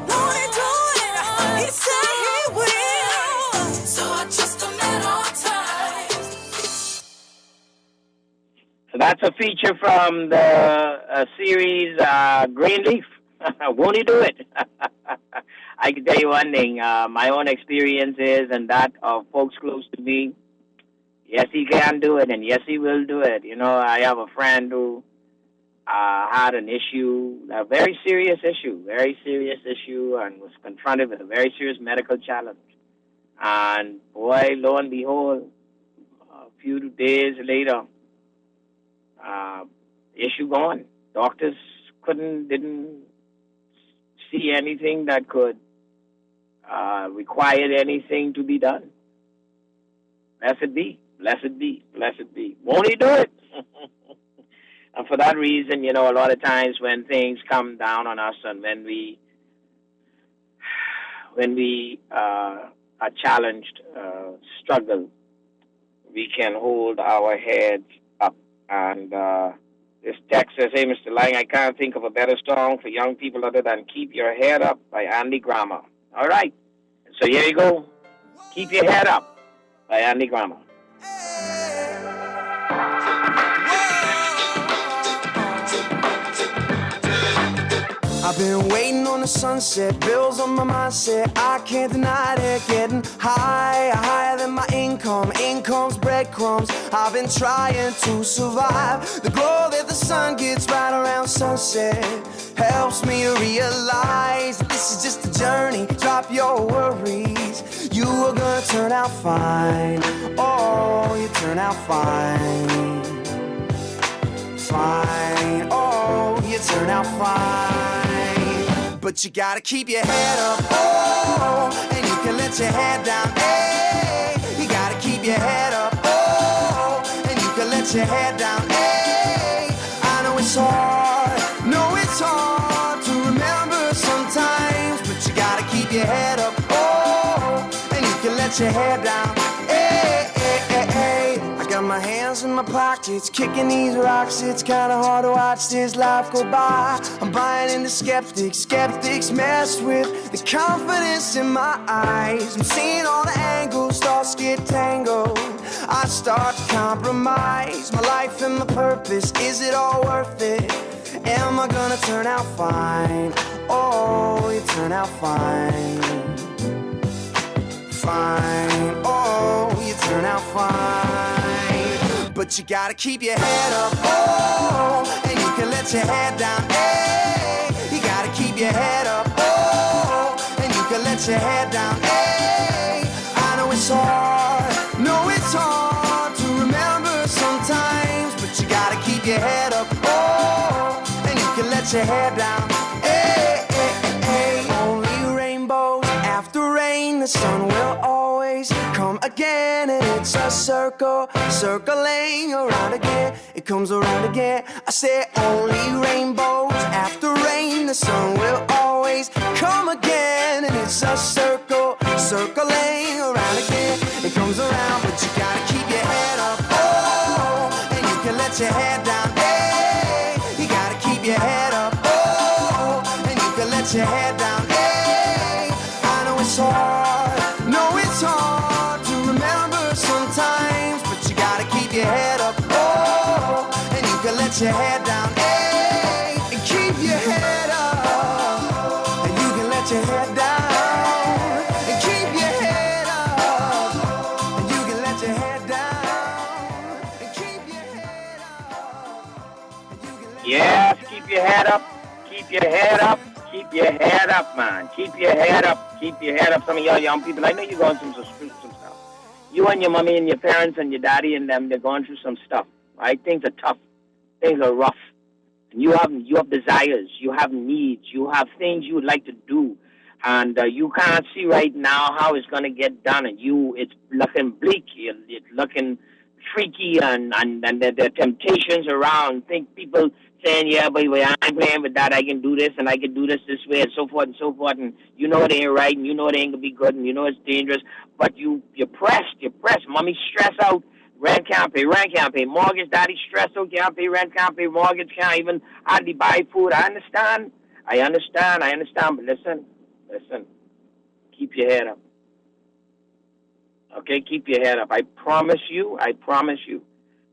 Won't he do it? He said he will. So I trust him at all times. So that's a feature from the series Greenleaf. Won't he do it? I can tell you one thing. My own experiences and that of folks close to me. Yes, he can do it, and yes, he will do it. You know, I have a friend who had an issue, a very serious issue, and was confronted with a very serious medical challenge. And boy, lo and behold, a few days later, issue gone. Doctors didn't see anything that could require anything to be done. Blessed be. Won't he do it? And for that reason, you know, a lot of times when things come down on us and when we are challenged, struggle, we can hold our heads up. And this text says, hey, Mr. Laing, I can't think of a better song for young people other than Keep Your Head Up by Andy Grammer. All right. So here you go. Keep Your Head Up by Andy Grammer. I've been waiting on the sunset, bills on my mindset, I can't deny it. Getting higher than my income's breadcrumbs. I've been trying to survive. The glow that the sun gets right around sunset helps me realize that this is just a journey. Drop your worries, you are gonna turn out fine. Oh, you turn out fine. Fine, oh, you turn out fine. But you gotta keep your head up, oh, and you can let your head down, hey. You gotta keep your head up, oh, and you can let your head down, hey. I know it's hard to remember sometimes, but you gotta keep your head up, oh, and you can let your head down, hey, hey, hey, hey. I got my hands in my pockets, kicking these rocks. It's kinda hard to watch this life go by. I'm buying into skeptics mess with the confidence in my eyes. I'm seeing all the angles, thoughts get tangled. I start to compromise my life and my purpose. Is it all worth it? Am I gonna turn out fine? Oh, you turn out fine. Fine, oh, you turn out fine. But you gotta keep your head up, oh, and you can let your head down, hey. You gotta keep your head up, oh, and you can let your head down, hey. I know it's hard to remember sometimes, but you gotta keep your head up, oh, and you can let your head down, hey, hey, the sun will always come again. And it's a circle, circling around again. It comes around again. I say only rainbows after rain. The sun will always come again. And it's a circle, circling around again. It comes around, but you gotta keep your head up. Oh, and you can let your head down. Hey, you gotta keep your head up. Oh, and you can let your head down. Hey, I know it's hard. No, it's hard to remember sometimes, but you gotta keep your head up. Oh, and you can let your head down. Hey, and keep your head up. And you can let your head down. And keep your head up. And you can let your head down. And keep your head up. Yes, keep your head up. Keep your head up. Keep your head up, man. Keep your head up. Keep your head up. Some of y'all young people, I know you're going through some stuff. You and your mommy and your parents and your daddy and them, they're going through some stuff, right? Things are tough. Things are rough. And you have desires. You have needs. You have things you would like to do. And you can't see right now how it's going to get done. And it's looking bleak. It's looking freaky. And there are temptations around. Think people saying, yeah, but I ain't playing with that. I can do this and I can do this way and so forth and so forth. And you know it ain't right and you know it ain't going to be good and you know it's dangerous. But you're pressed. Mommy stress out. Rent can't pay. Mortgage, daddy stressed out. Can't pay rent, can't pay mortgage, can't even hardly buy food. I understand. But listen. Keep your head up. Okay, keep your head up. I promise you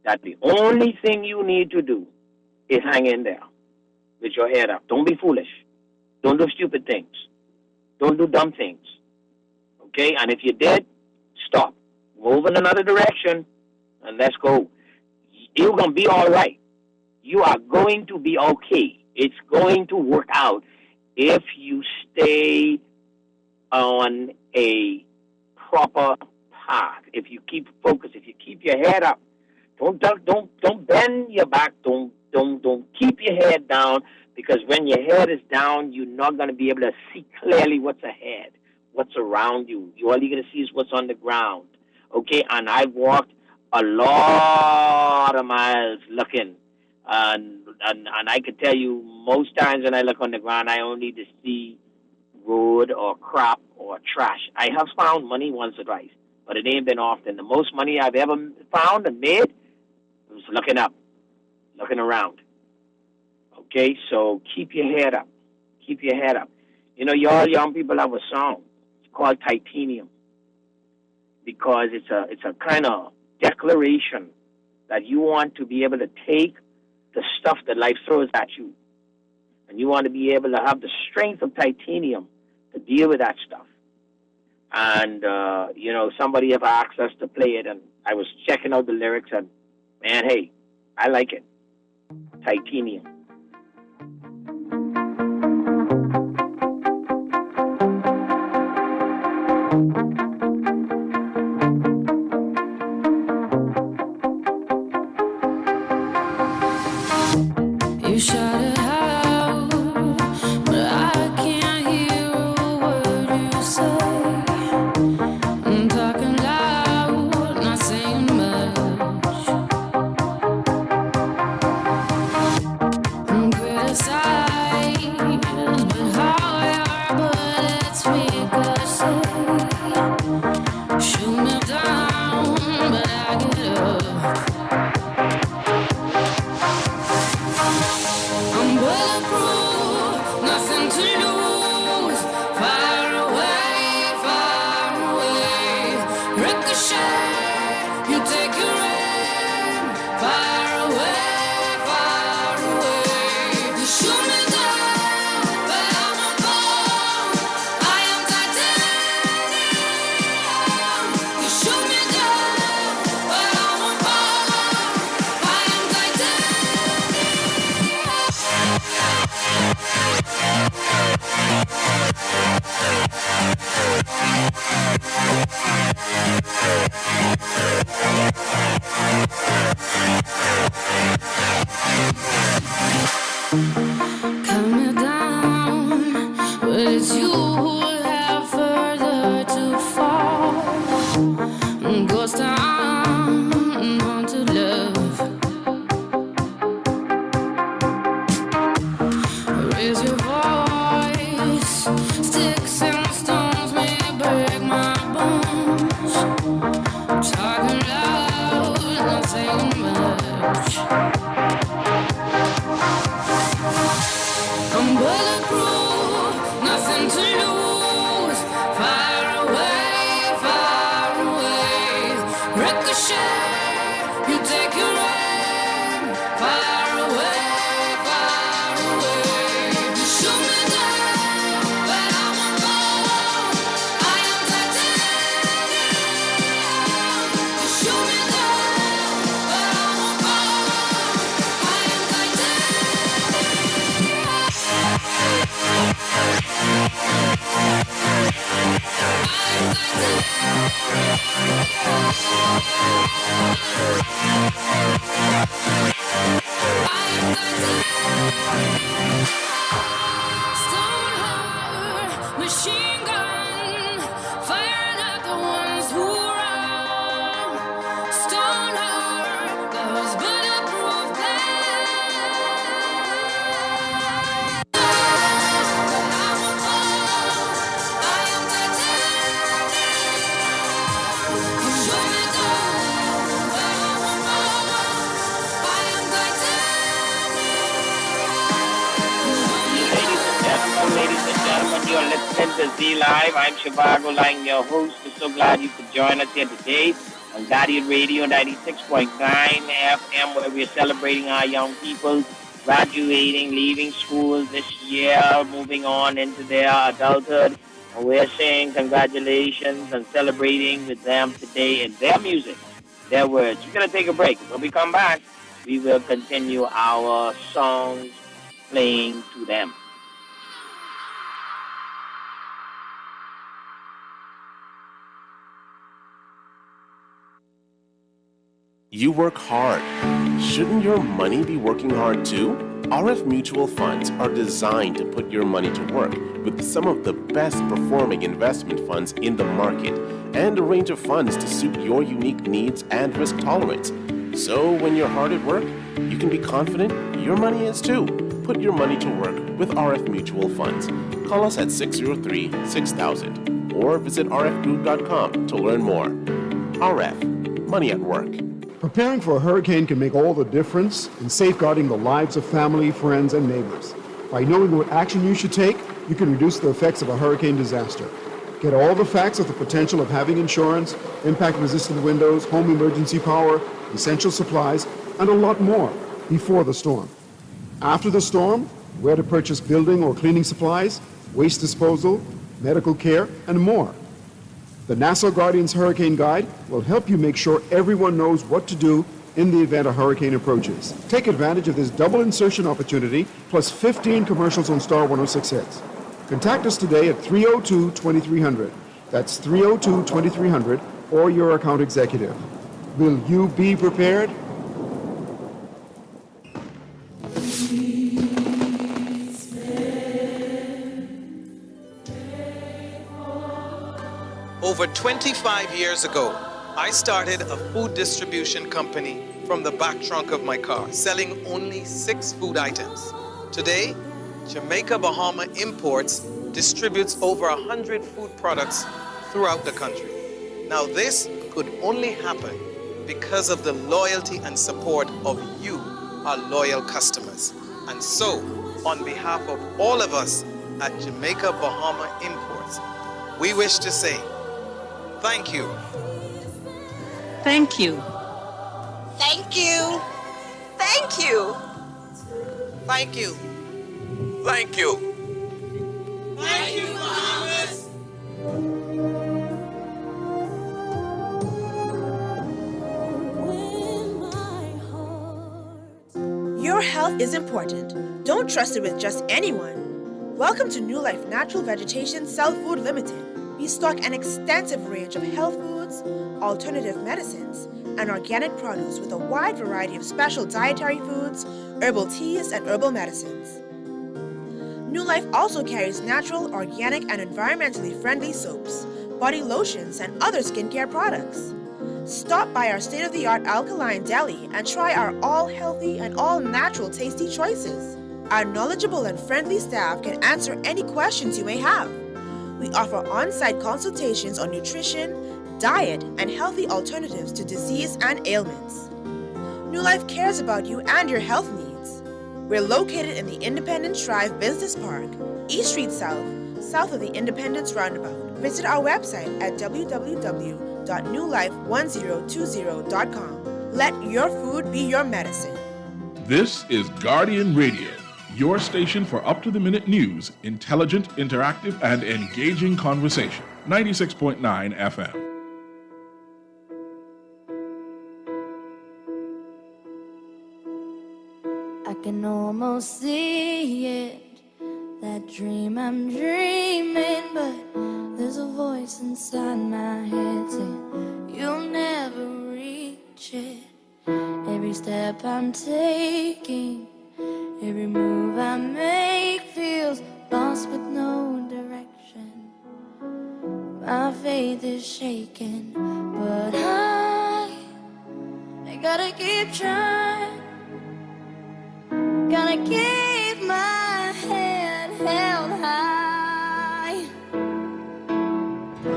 that the only thing you need to do is hang in there with your head up. Don't be foolish. Don't do stupid things. Don't do dumb things. Okay? And if you did, stop. Move in another direction and let's go. You're going to be all right. You are going to be okay. It's going to work out if you stay on a proper path. If you keep focused, if you keep your head up, don't bend your back. Don't keep your head down, because when your head is down, you're not going to be able to see clearly what's ahead, what's around you. All you're going to see is what's on the ground. Okay, and I've walked a lot of miles looking, and I can tell you most times when I look on the ground, I only just see road or crop or trash. I have found money once or twice, but it ain't been often. The most money I've ever found and made was looking up, looking around. Okay, so keep your head up. Keep your head up. You know, y'all young people have a song. It's called Titanium, because it's a kind of declaration that you want to be able to take the stuff that life throws at you, and you want to be able to have the strength of titanium to deal with that stuff. And, you know, somebody have asked us to play it, and I was checking out the lyrics, and, man, hey, I like it. Titanium. You shout it out, but I can't hear a word you say. I'm talking loud, not saying much. I'm criticized, but how your bullets ricochet. Shoot me down, but I get up. I'm bulletproof, nothing to lose. Far away, ricochet. You take your aim. Far away. You shoot me down, but I won't fall. I am titanium. You shoot me down, but I won't fall. I am Calm me down, but it's you who have further to Machine gun, firing at the ones who run. Stone heart, those bulletproof Ladies and gentlemen, you're listening to Z Live. I'm Zhivargo, Laing, your host. We're so glad you could join us here today on Guardian Radio 96.9 FM, where we're celebrating our young people graduating, leaving school this year, moving on into their adulthood. And we're saying congratulations and celebrating with them today in their music, their words. We're going to take a break. When we come back, we will continue our songs playing to them. You work hard. Shouldn't your money be working hard too? RF Mutual Funds are designed to put your money to work with some of the best performing investment funds in the market and a range of funds to suit your unique needs and risk tolerance. So when you're hard at work, you can be confident your money is too. Put your money to work with RF Mutual Funds. Call us at 603-6000 or visit rfgroup.com to learn more. RF, money at work. Preparing for a hurricane can make all the difference in safeguarding the lives of family, friends, and neighbors. By knowing what action you should take, you can reduce the effects of a hurricane disaster. Get all the facts of the potential of having insurance, impact-resistant windows, home emergency power, essential supplies, and a lot more before the storm. After the storm, where to purchase building or cleaning supplies, waste disposal, medical care, and more. The Nassau Guardian's Hurricane Guide will help you make sure everyone knows what to do in the event a hurricane approaches. Take advantage of this double insertion opportunity, plus 15 commercials on Star 106 hits. Contact us today at 302-2300. That's 302-2300, or your account executive. Will you be prepared? Over 25 years ago, I started a food distribution company from the back trunk of my car, selling only 6 food items. Today, Jamaica Bahama Imports distributes over 100 food products throughout the country. Now this could only happen because of the loyalty and support of you, our loyal customers. And so, on behalf of all of us at Jamaica Bahama Imports, we wish to say, thank you. Thank you. Thank you. Thank you. Thank you. Thank you. Thank you, Bahamas. Your health is important. Don't trust it with just anyone. Welcome to New Life Natural Vegetation Cell Food Limited. We stock an extensive range of health foods, alternative medicines, and organic produce with a wide variety of special dietary foods, herbal teas, and herbal medicines. New Life also carries natural, organic, and environmentally friendly soaps, body lotions, and other skincare products. Stop by our state-of-the-art alkaline deli and try our all-healthy and all-natural tasty choices. Our knowledgeable and friendly staff can answer any questions you may have. We offer on-site consultations on nutrition, diet, and healthy alternatives to disease and ailments. New Life cares about you and your health needs. We're located in the Independence Drive Business Park, East Street South, south of the Independence Roundabout. Visit our website at www.newlife1020.com. Let your food be your medicine. This is Guardian Radio, your station for up-to-the-minute news, intelligent, interactive, and engaging conversation. 96.9 FM. I can almost see it, that dream I'm dreaming, but the There's a voice inside my head saying you'll never reach it. Every step I'm taking, every move I make feels lost with no direction. My faith is shaking, but I gotta keep trying. Gotta keep my head held high.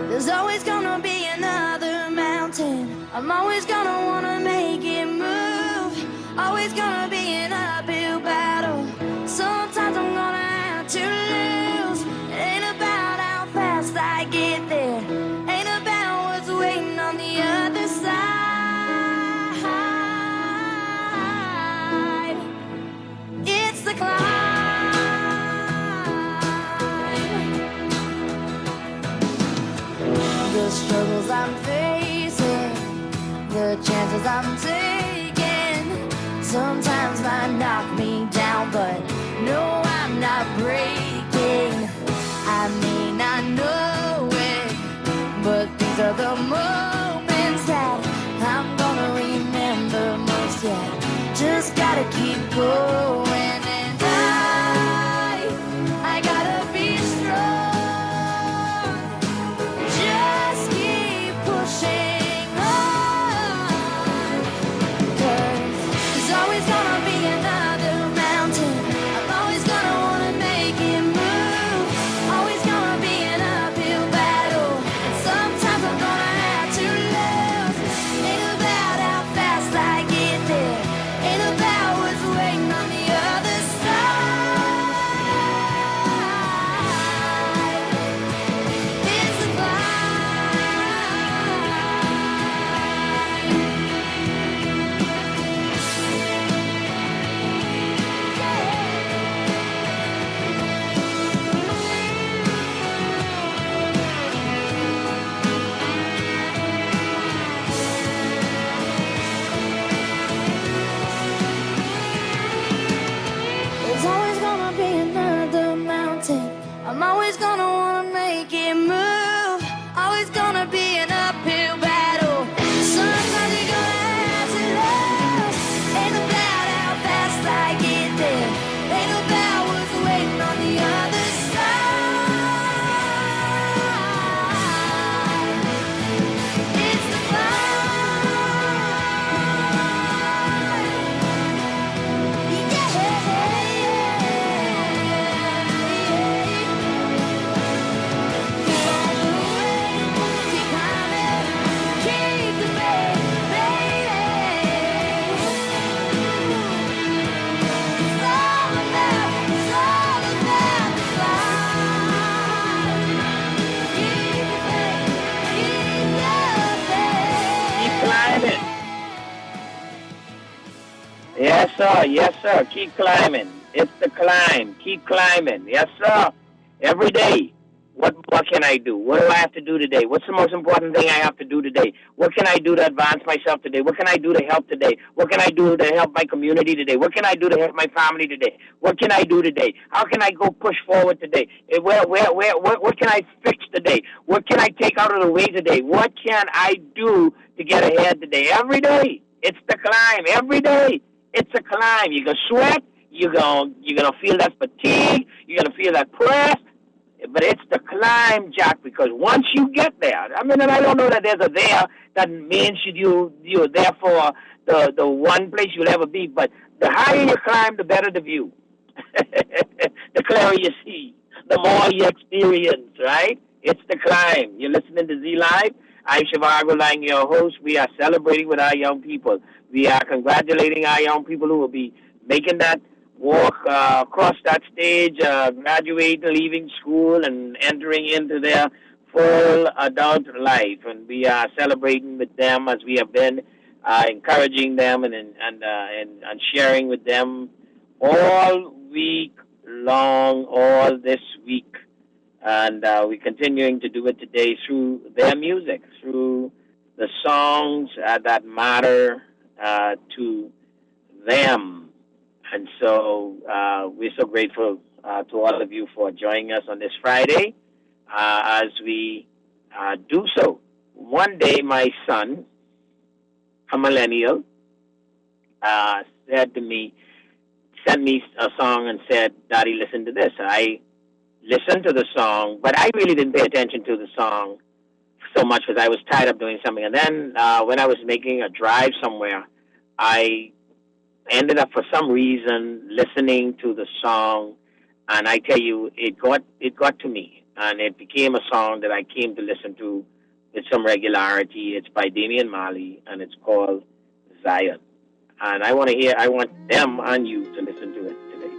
There's always gonna be another mountain. I'm always gonna wanna make it move. Always gonna be an uphill battle. Sometimes I'm gonna have to lose. It ain't about how fast I get there. Ain't about what's waiting on the other side. It's the climb. The struggles I'm facing, the chances I'm taking, sometimes might knock me down, but no, I'm not breaking. I may not know it, but these are the moments that I'm gonna remember most. Yeah, just gotta keep going, and I gotta be strong. Just keep pushing on, 'cause there's always gonna be another mountain. I'm always gonna wanna make it move. Always gonna be an uphill battle. And sometimes I'm gonna have to lose. Ain't about how fast I get there. Ain't about what's waiting on the other side. It's a There's always gonna be another mountain. I'm always gonna wanna make it move. Always gonna be an uphill battle. Sometimes you're gonna have to lose. Ain't about how fast I get there. Ain't about what's waiting on the other side. It's the Keep climbing. Yes, sir. Yes, sir. Keep climbing. It's the climb. Keep climbing. Yes, sir. Every day. What can I do? What do I have to do today? What's the most important thing I have to do today? What can I do to advance myself today? What can I do to help today? What can I do to help my community today? What can I do to help my family today? What can I do today? How can I go push forward today? What can I fix today? What can I take out of the way today? What can I do to get ahead today? Every day. It's the climb. Every day. It's a climb. You're going to sweat. You're gonna feel that fatigue. You're going to feel that press. But it's the climb, Jack, because once you get there, I mean, and I don't know that there's a there that means you're there for the one place you'll ever be, but the higher you climb, the better the view. The clearer you see, the more you experience, right? It's the climb. You're listening to Z Live. I'm Zhivargo, Laing, your host. We are celebrating with our young people. We are congratulating our young people who will be making that walk across that stage, graduating, leaving school, and entering into their full adult life. And we are celebrating with them as we have been, encouraging them and sharing with them all week long, all this week. And we're continuing to do it today through their music, through the songs that matter to them. And so we're so grateful to all of you for joining us on this Friday. as we do so. One day, my son, a millennial, said to me, sent me a song and said, "Daddy, listen to this." I listened to the song, but I really didn't pay attention to the song so much because I was tied up doing something. And then when I was making a drive somewhere, I ended up, for some reason, listening to the song, and I tell you, it got to me, and it became a song that I came to listen to with some regularity. It's by Damian Marley, and it's called Zion. And I want them and you to listen to it today.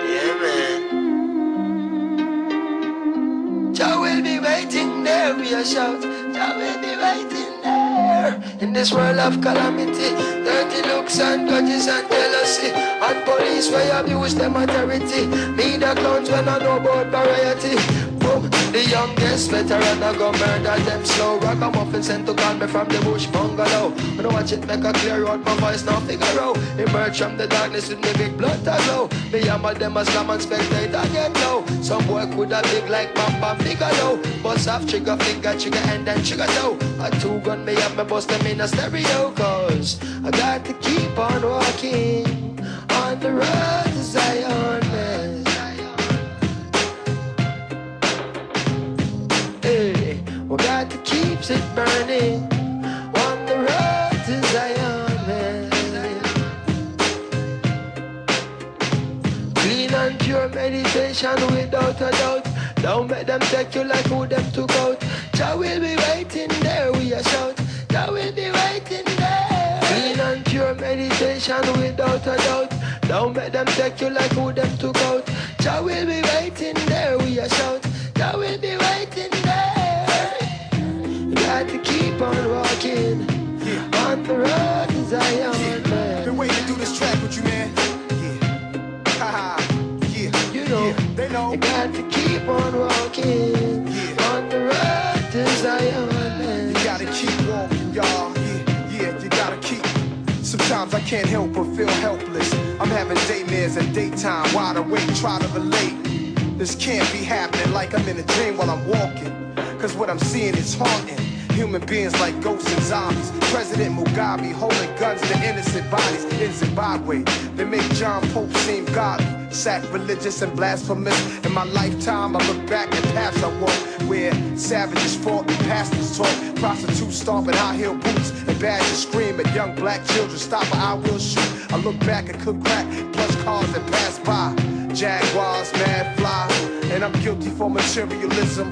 Yeah, man. Jah will be waiting there, we a shout. Jah will be waiting there. In this world of calamity, dirty looks and grudges and jealousy, and police where abuse them authority. Me the clowns when I know about variety. Boom, the youngest veteran I go murder them slow. Ragamuffin sent to call me from the bush bungalow. When I watch it make a clear out, my voice now figure out. Emerge from the darkness with me big blood to glow. Me hammer them a slam and spectate and get low. Some boy coulda big like Bam Bam Bigelow. Bust off trigger finger, trigger hand and trigger toe. A two gun me up, me bust them in a stereo. Cause I got to keep on walking on the road to Zion, man. Hey, we got to keep it burning on the road to Zion, man. Clean and pure meditation without a doubt. Don't make them take you like who them took out. Jah will be waiting there, we a shout. Jah will be waiting there. Clean and pure meditation without a doubt. Don't make them take you like who them took out. Jah will be waiting there, we a shout. Jah will be waiting there. You got to keep on walking on the road to Zion, man. Been waiting to do this track with you, man. Yeah. Haha. Yeah. You know, they know. You got to keep on walking on the road to Zion, man. You gotta keep walking, y'all. Yeah, you gotta keep. Sometimes I can't help but feel helpless. I'm having daymares and daytime, wide awake, try to relate. This can't be happening like I'm in a dream while I'm walking. Cause what I'm seeing is haunting. Human beings like ghosts and zombies. President Mugabe holding guns to innocent bodies in Zimbabwe. They make John Pope seem godly, sacrilegious and blasphemous. In my lifetime, I look back at paths I walked where savages fought and pastors taught. Prostitutes stomping high-heel boots and badgers scream at young black children. Stop or I will shoot. I look back and cook crack, plush cars that pass by. Jaguars, mad fly, and I'm guilty for materialism.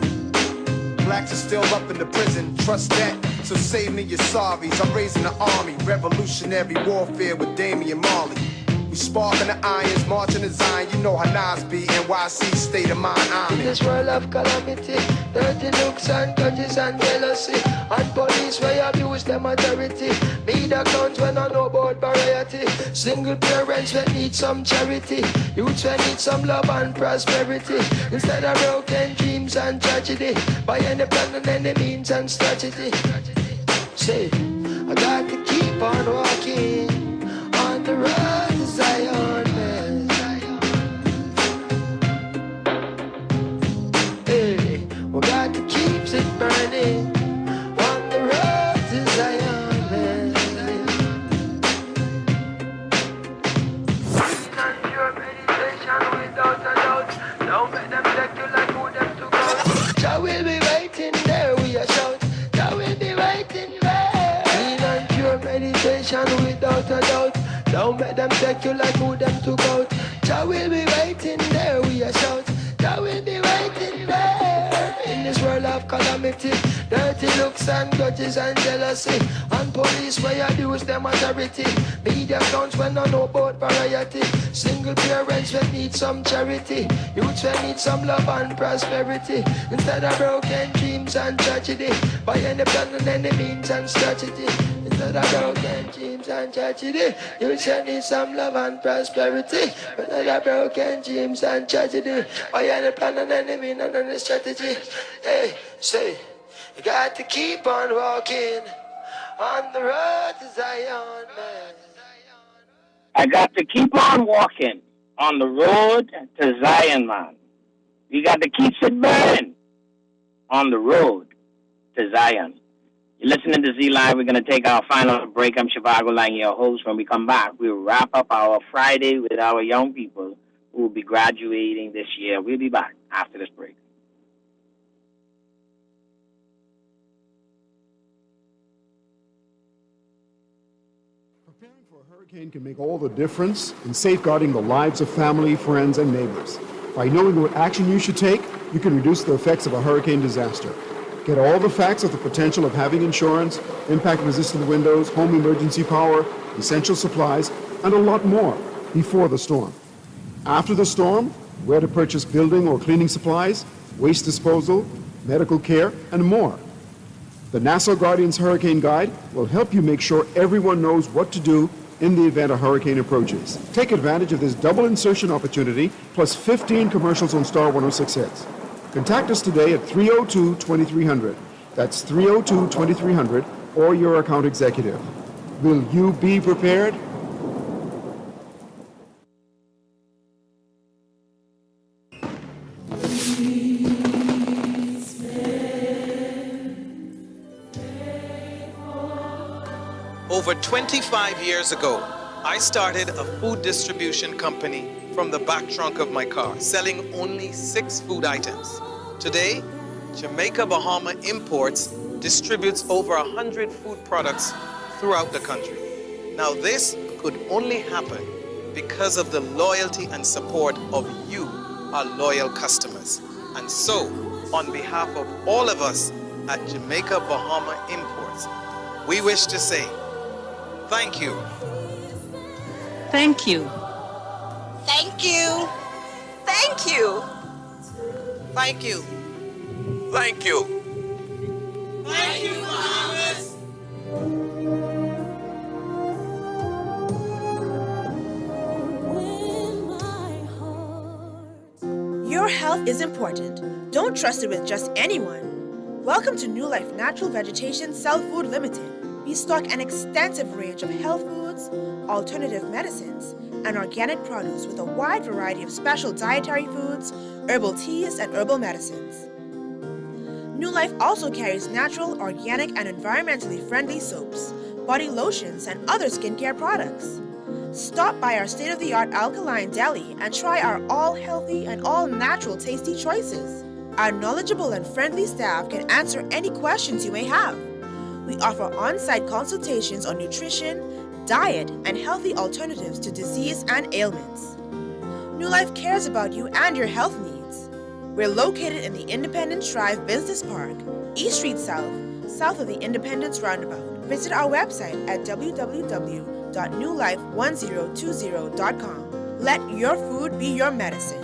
Blacks are still up in the prison, trust that. So save me your sorries. I'm raising the army, revolutionary warfare with Damian Marley. We sparking the irons, marching the Zion. You know how Nas be, NYC state of mind. In this world of calamity, dirty looks and grudges and jealousy, and police where abuse them authority. Me the clowns when I know about variety. Single parents when need some charity. Youths when need some love and prosperity. Instead of broken dreams and tragedy, by any plan and any means and strategy. Say, I got to keep on walking on the road to Zion, man. Hey, we got to keep it burning on the road to Zion, man. And pure meditation without a doubt. Don't make them take you like who them to go. Jah will be waiting there, we a shout. Jah will be waiting there. Clean and pure meditation without a doubt. Don't make them take you like who them took out. Jah will be waiting there, we a shout. Jah will be waiting there. In this world of calamity, dirty looks and grudges and jealousy, and police where abuse them authority. Media clowns when I know about variety. Single parents when need some charity. Youths when need some love and prosperity. Instead of broken dreams and tragedy, by any plan and any means and strategy. Instead Another broken dreams and tragedy. You send me some love and prosperity. Another broken dreams and tragedy. I ain't a plan and enemy, none of the strategy. Hey, say, you got to keep on walking on the road to Zion, man. I got to keep on walking on the road to Zion, man. You got to keep it burning on the road to Zion. You're listening to Z Live. We're going to take our final break. I'm Zhivargo, Laing, your host. When we come back, we'll wrap up our Friday with our young people who will be graduating this year. We'll be back after this break. Preparing for a hurricane can make all the difference in safeguarding the lives of family, friends, and neighbors. By knowing what action you should take, you can reduce the effects of a hurricane disaster. Get all the facts of the potential of having insurance, impact-resistant windows, home emergency power, essential supplies, and a lot more before the storm. After the storm, where to purchase building or cleaning supplies, waste disposal, medical care, and more. The Nassau Guardian's Hurricane Guide will help you make sure everyone knows what to do in the event a hurricane approaches. Take advantage of this double insertion opportunity, plus 15 commercials on Star 106 hits. Contact us today at 302-2300. That's 302-2300, or your account executive. Will you be prepared? Over 25 years ago, I started a food distribution company from the back trunk of my car, selling only 6 food items. Today, Jamaica Bahama Imports distributes over 100 food products throughout the country. Now this could only happen because of the loyalty and support of you, our loyal customers. And so, on behalf of all of us at Jamaica Bahama Imports, we wish to say thank you. Thank you. Thank you. Thank you. Thank you. Thank you. Thank you, Bahamas. Your health is important. Don't trust it with just anyone. Welcome to New Life Natural Vegetation Cell Food Limited. We stock an extensive range of health foods, alternative medicines, and organic produce with a wide variety of special dietary foods, herbal teas, and herbal medicines. New Life also carries natural, organic, and environmentally friendly soaps, body lotions, and other skincare products. Stop by our state-of-the-art alkaline deli and try our all-healthy and all-natural tasty choices. Our knowledgeable and friendly staff can answer any questions you may have. We offer on-site consultations on nutrition, diet, and healthy alternatives to disease and ailments. New Life cares about you and your health needs. We're located in the Independence Drive Business Park, East Street South, south of the Independence Roundabout. Visit our website at www.newlife1020.com. Let your food be your medicine.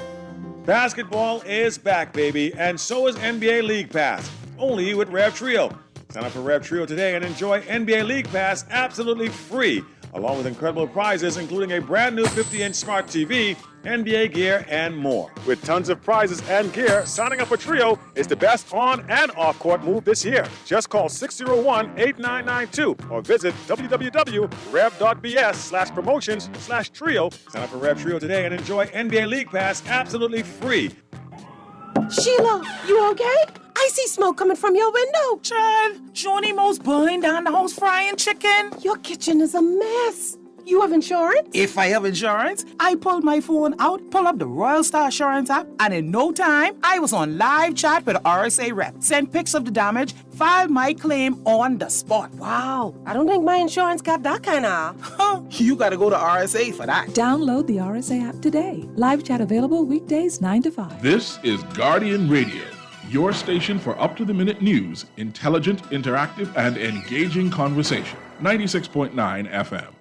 Basketball is back, baby, and so is NBA League Pass, only with Rev Trio. Sign up for Rev Trio today and enjoy NBA League Pass absolutely free, along with incredible prizes including a brand new 50-inch smart TV, NBA gear, and more. With tons of prizes and gear, signing up for Trio is the best on and off-court move this year. Just call 601-8992 or visit www.rev.bs/promotions/trio. Sign up for Rev Trio today and enjoy NBA League Pass absolutely free. Sheila, you okay? I see smoke coming from your window. Child, Johnny Mo's burning down the house frying chicken. Your kitchen is a mess. You have insurance? If I have insurance, I pulled my phone out, pull up the Royal Star Assurance app, and in no time, I was on live chat with the RSA rep. Sent pics of the damage, filed my claim on the spot. Wow, I don't think my insurance got that kind of. You gotta go to RSA for that. Download the RSA app today. Live chat available weekdays 9 to 5. This is Guardian Radio, your station for up-to-the-minute news, intelligent, interactive, and engaging conversation. 96.9 FM.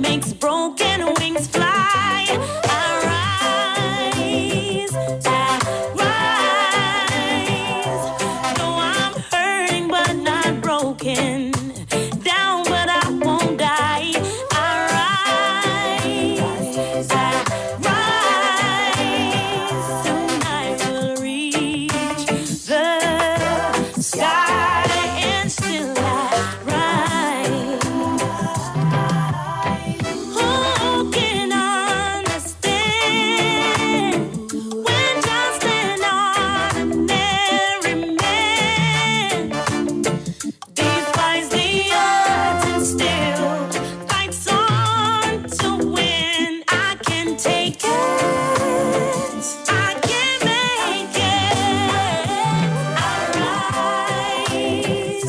makes broken wings fly. I rise, though I'm hurting but not broken, down but I won't die. I rise, soon I will reach the sky and still I rise. Who can understand when just an ordinary man defies the odds and still fights on to win? I can take it, I can make it. I rise.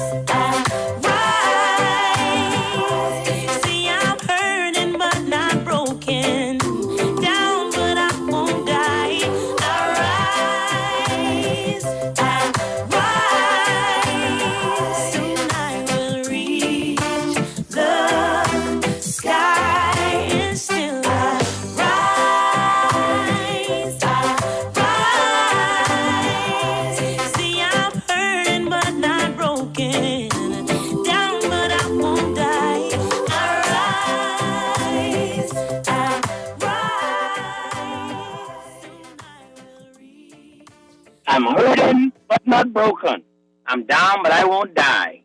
See, I'm hurting but not broken, down but I won't die. I rise, soon I will reach the sky and still I rise, See, I'm hurting but not broken, down but I won't die. I rise, I'm hurting, but not broken. I'm down, but I won't die.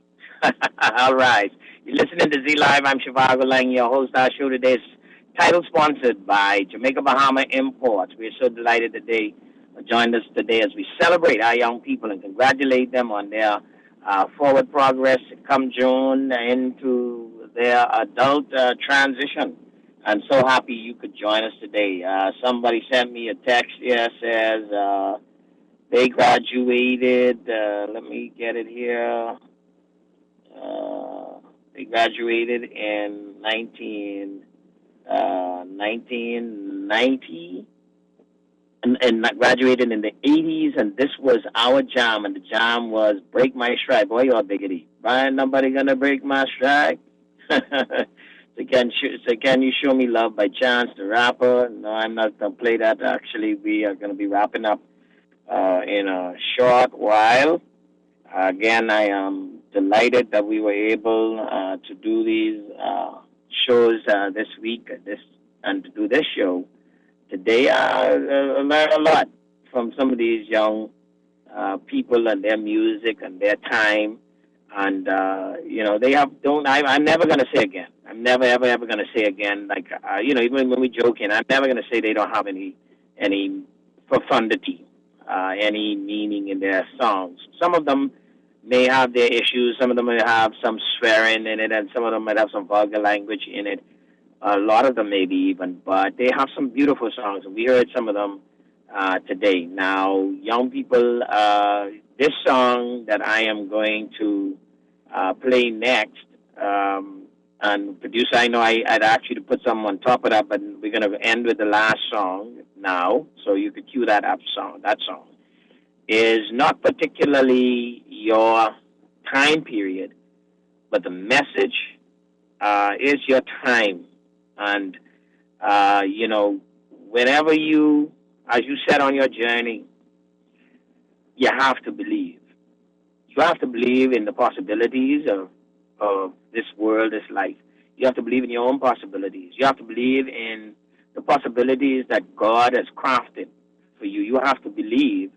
All right. You're listening to Z Live. I'm Zhivargo Laing, your host. Our show today is title sponsored by Jamaica Bahama Imports. We're so delighted that they joined us today as we celebrate our young people and congratulate them on their forward progress come June into their adult transition. I'm so happy you could join us today. Somebody sent me a text here, says they graduated, let me get it here. They graduated in 1990 and graduated in the 80s, and this was our jam, and the jam was Break My Stride. Boy, you're biggity. Brian, nobody gonna break my stride. So can you show me love by Chance the Rapper? No, I'm not gonna play that. Actually, we are gonna be wrapping up in a short while. Again, I am delighted that we were able to do these shows this week, and to do this show today. I learned a lot from some of these young people and their music and their time, and they have don't. I'm never gonna say again. I'm never ever gonna say again. Like even when we joking, I'm never gonna say they don't have any profundity, any meaning in their songs. Some of them may have their issues. Some of them may have some swearing in it, and some of them might have some vulgar language in it. A lot of them maybe even, but they have some beautiful songs. We heard some of them today. Now, young people, this song that I am going to play next, and producer, I know I'd asked you to put some on top of that, but we're going to end with the last song now, so you could cue that song is not particularly your time period, but the message is your time. And, whenever as you set on your journey, you have to believe. You have to believe in the possibilities of this world, this life. You have to believe in your own possibilities. You have to believe in the possibilities that God has crafted for you. You have to believe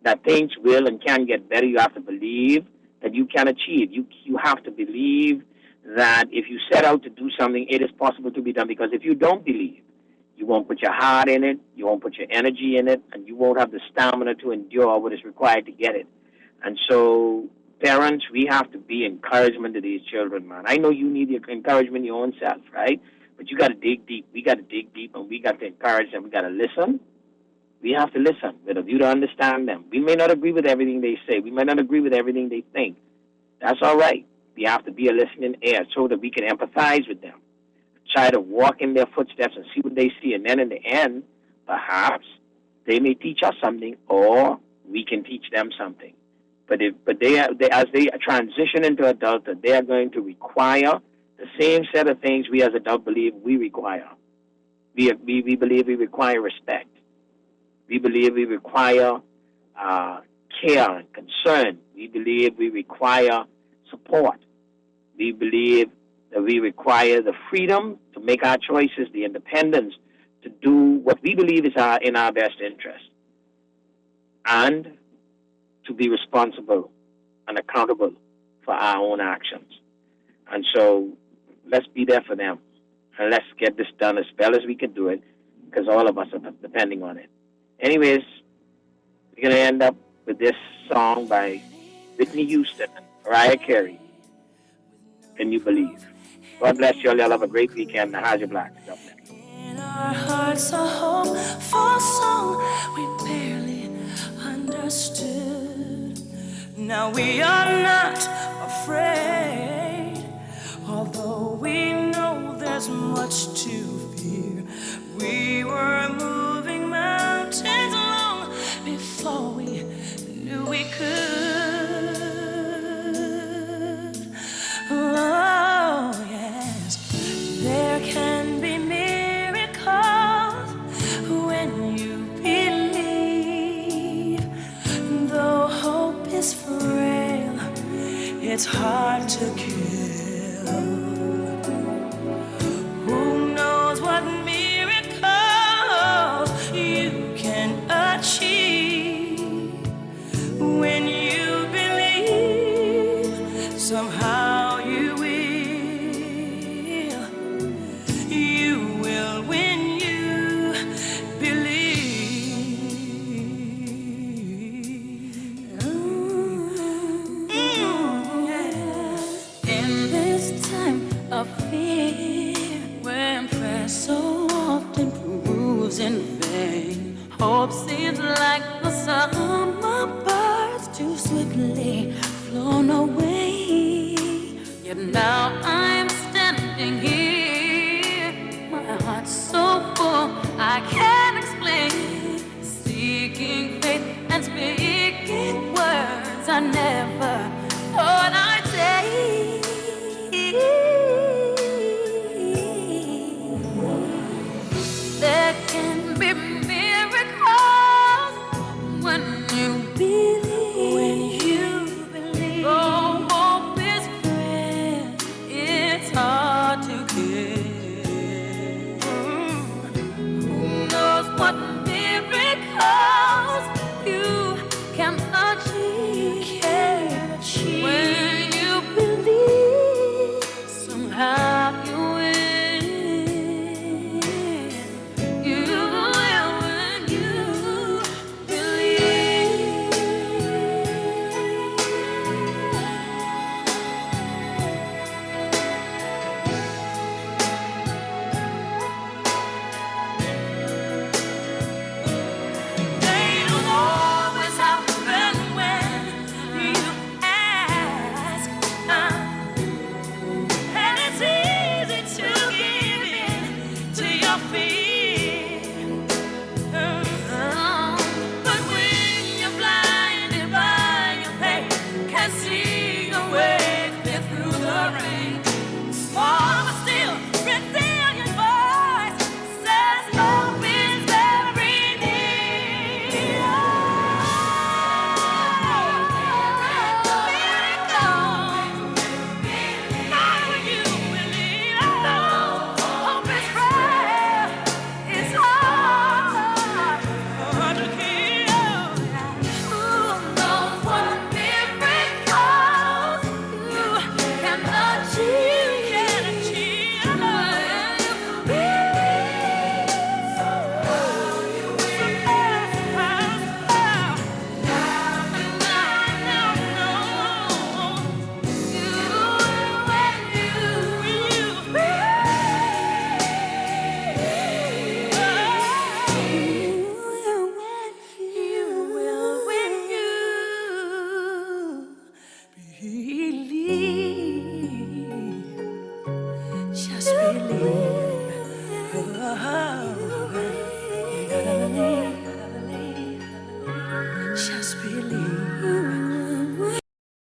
that things will and can get better. You have to believe that you can achieve. You have to believe that if you set out to do something, it is possible to be done. Because if you don't believe, you won't put your heart in it, you won't put your energy in it, and you won't have the stamina to endure what is required to get it. And so, parents, we have to be encouragement to these children, man. I know you need the encouragement your own self, right? But you got to dig deep. We got to dig deep, and we got to encourage them. We got to listen. We have to listen with a view to understand them. We may not agree with everything they say. We might not agree with everything they think. That's all right. We have to be a listening ear so that we can empathize with them, try to walk in their footsteps and see what they see. And then in the end, perhaps they may teach us something, or we can teach them something. But as they transition into adulthood, they are going to require the same set of things we as adults believe we require. We believe we require respect. We believe we require care and concern. We believe we require support. We believe that we require the freedom to make our choices, the independence to do what we believe is in our best interest, and to be responsible and accountable for our own actions. And so let's be there for them, and let's get this done as well as we can do it, because all of us are depending on it. Anyways, we're going to end up with this song by Whitney Houston and Mariah Carey, Can You Believe? God bless you all. Y'all have a great weekend. Nahaja Black. God bless. In our hearts a hopeful song we barely understood. Now we are not afraid, although we know there's much to fear. We were moving mountains long before we knew we could. Oh, yes, there can be miracles when you believe. Though hope is frail, it's hard to kill. Who knows what miracles you can achieve when you believe. Somehow you will when you believe. In this time of fear, when prayer so often proves in vain, hope seems like the summer birds too swiftly flown away. Yet now I'm standing here, my heart's so full I can't explain, seeking faith and speaking words I never thought I'd say. There can be miracles when you believe. When you believe. Oh, hope is frail, it's hard to get. Who knows what miracles you can achieve? When you believe, somehow you will. You will when you believe. They don't always happen when you ask, and it's easy to give in to your fear. But when you're blinded by your pain, can't see your way clear through the rain, small but still resilient voice says hope is very near. Hope is frail, it's hard to kill. Who knows what miracles you can achieve? Just believe. You gotta believe. Just believe.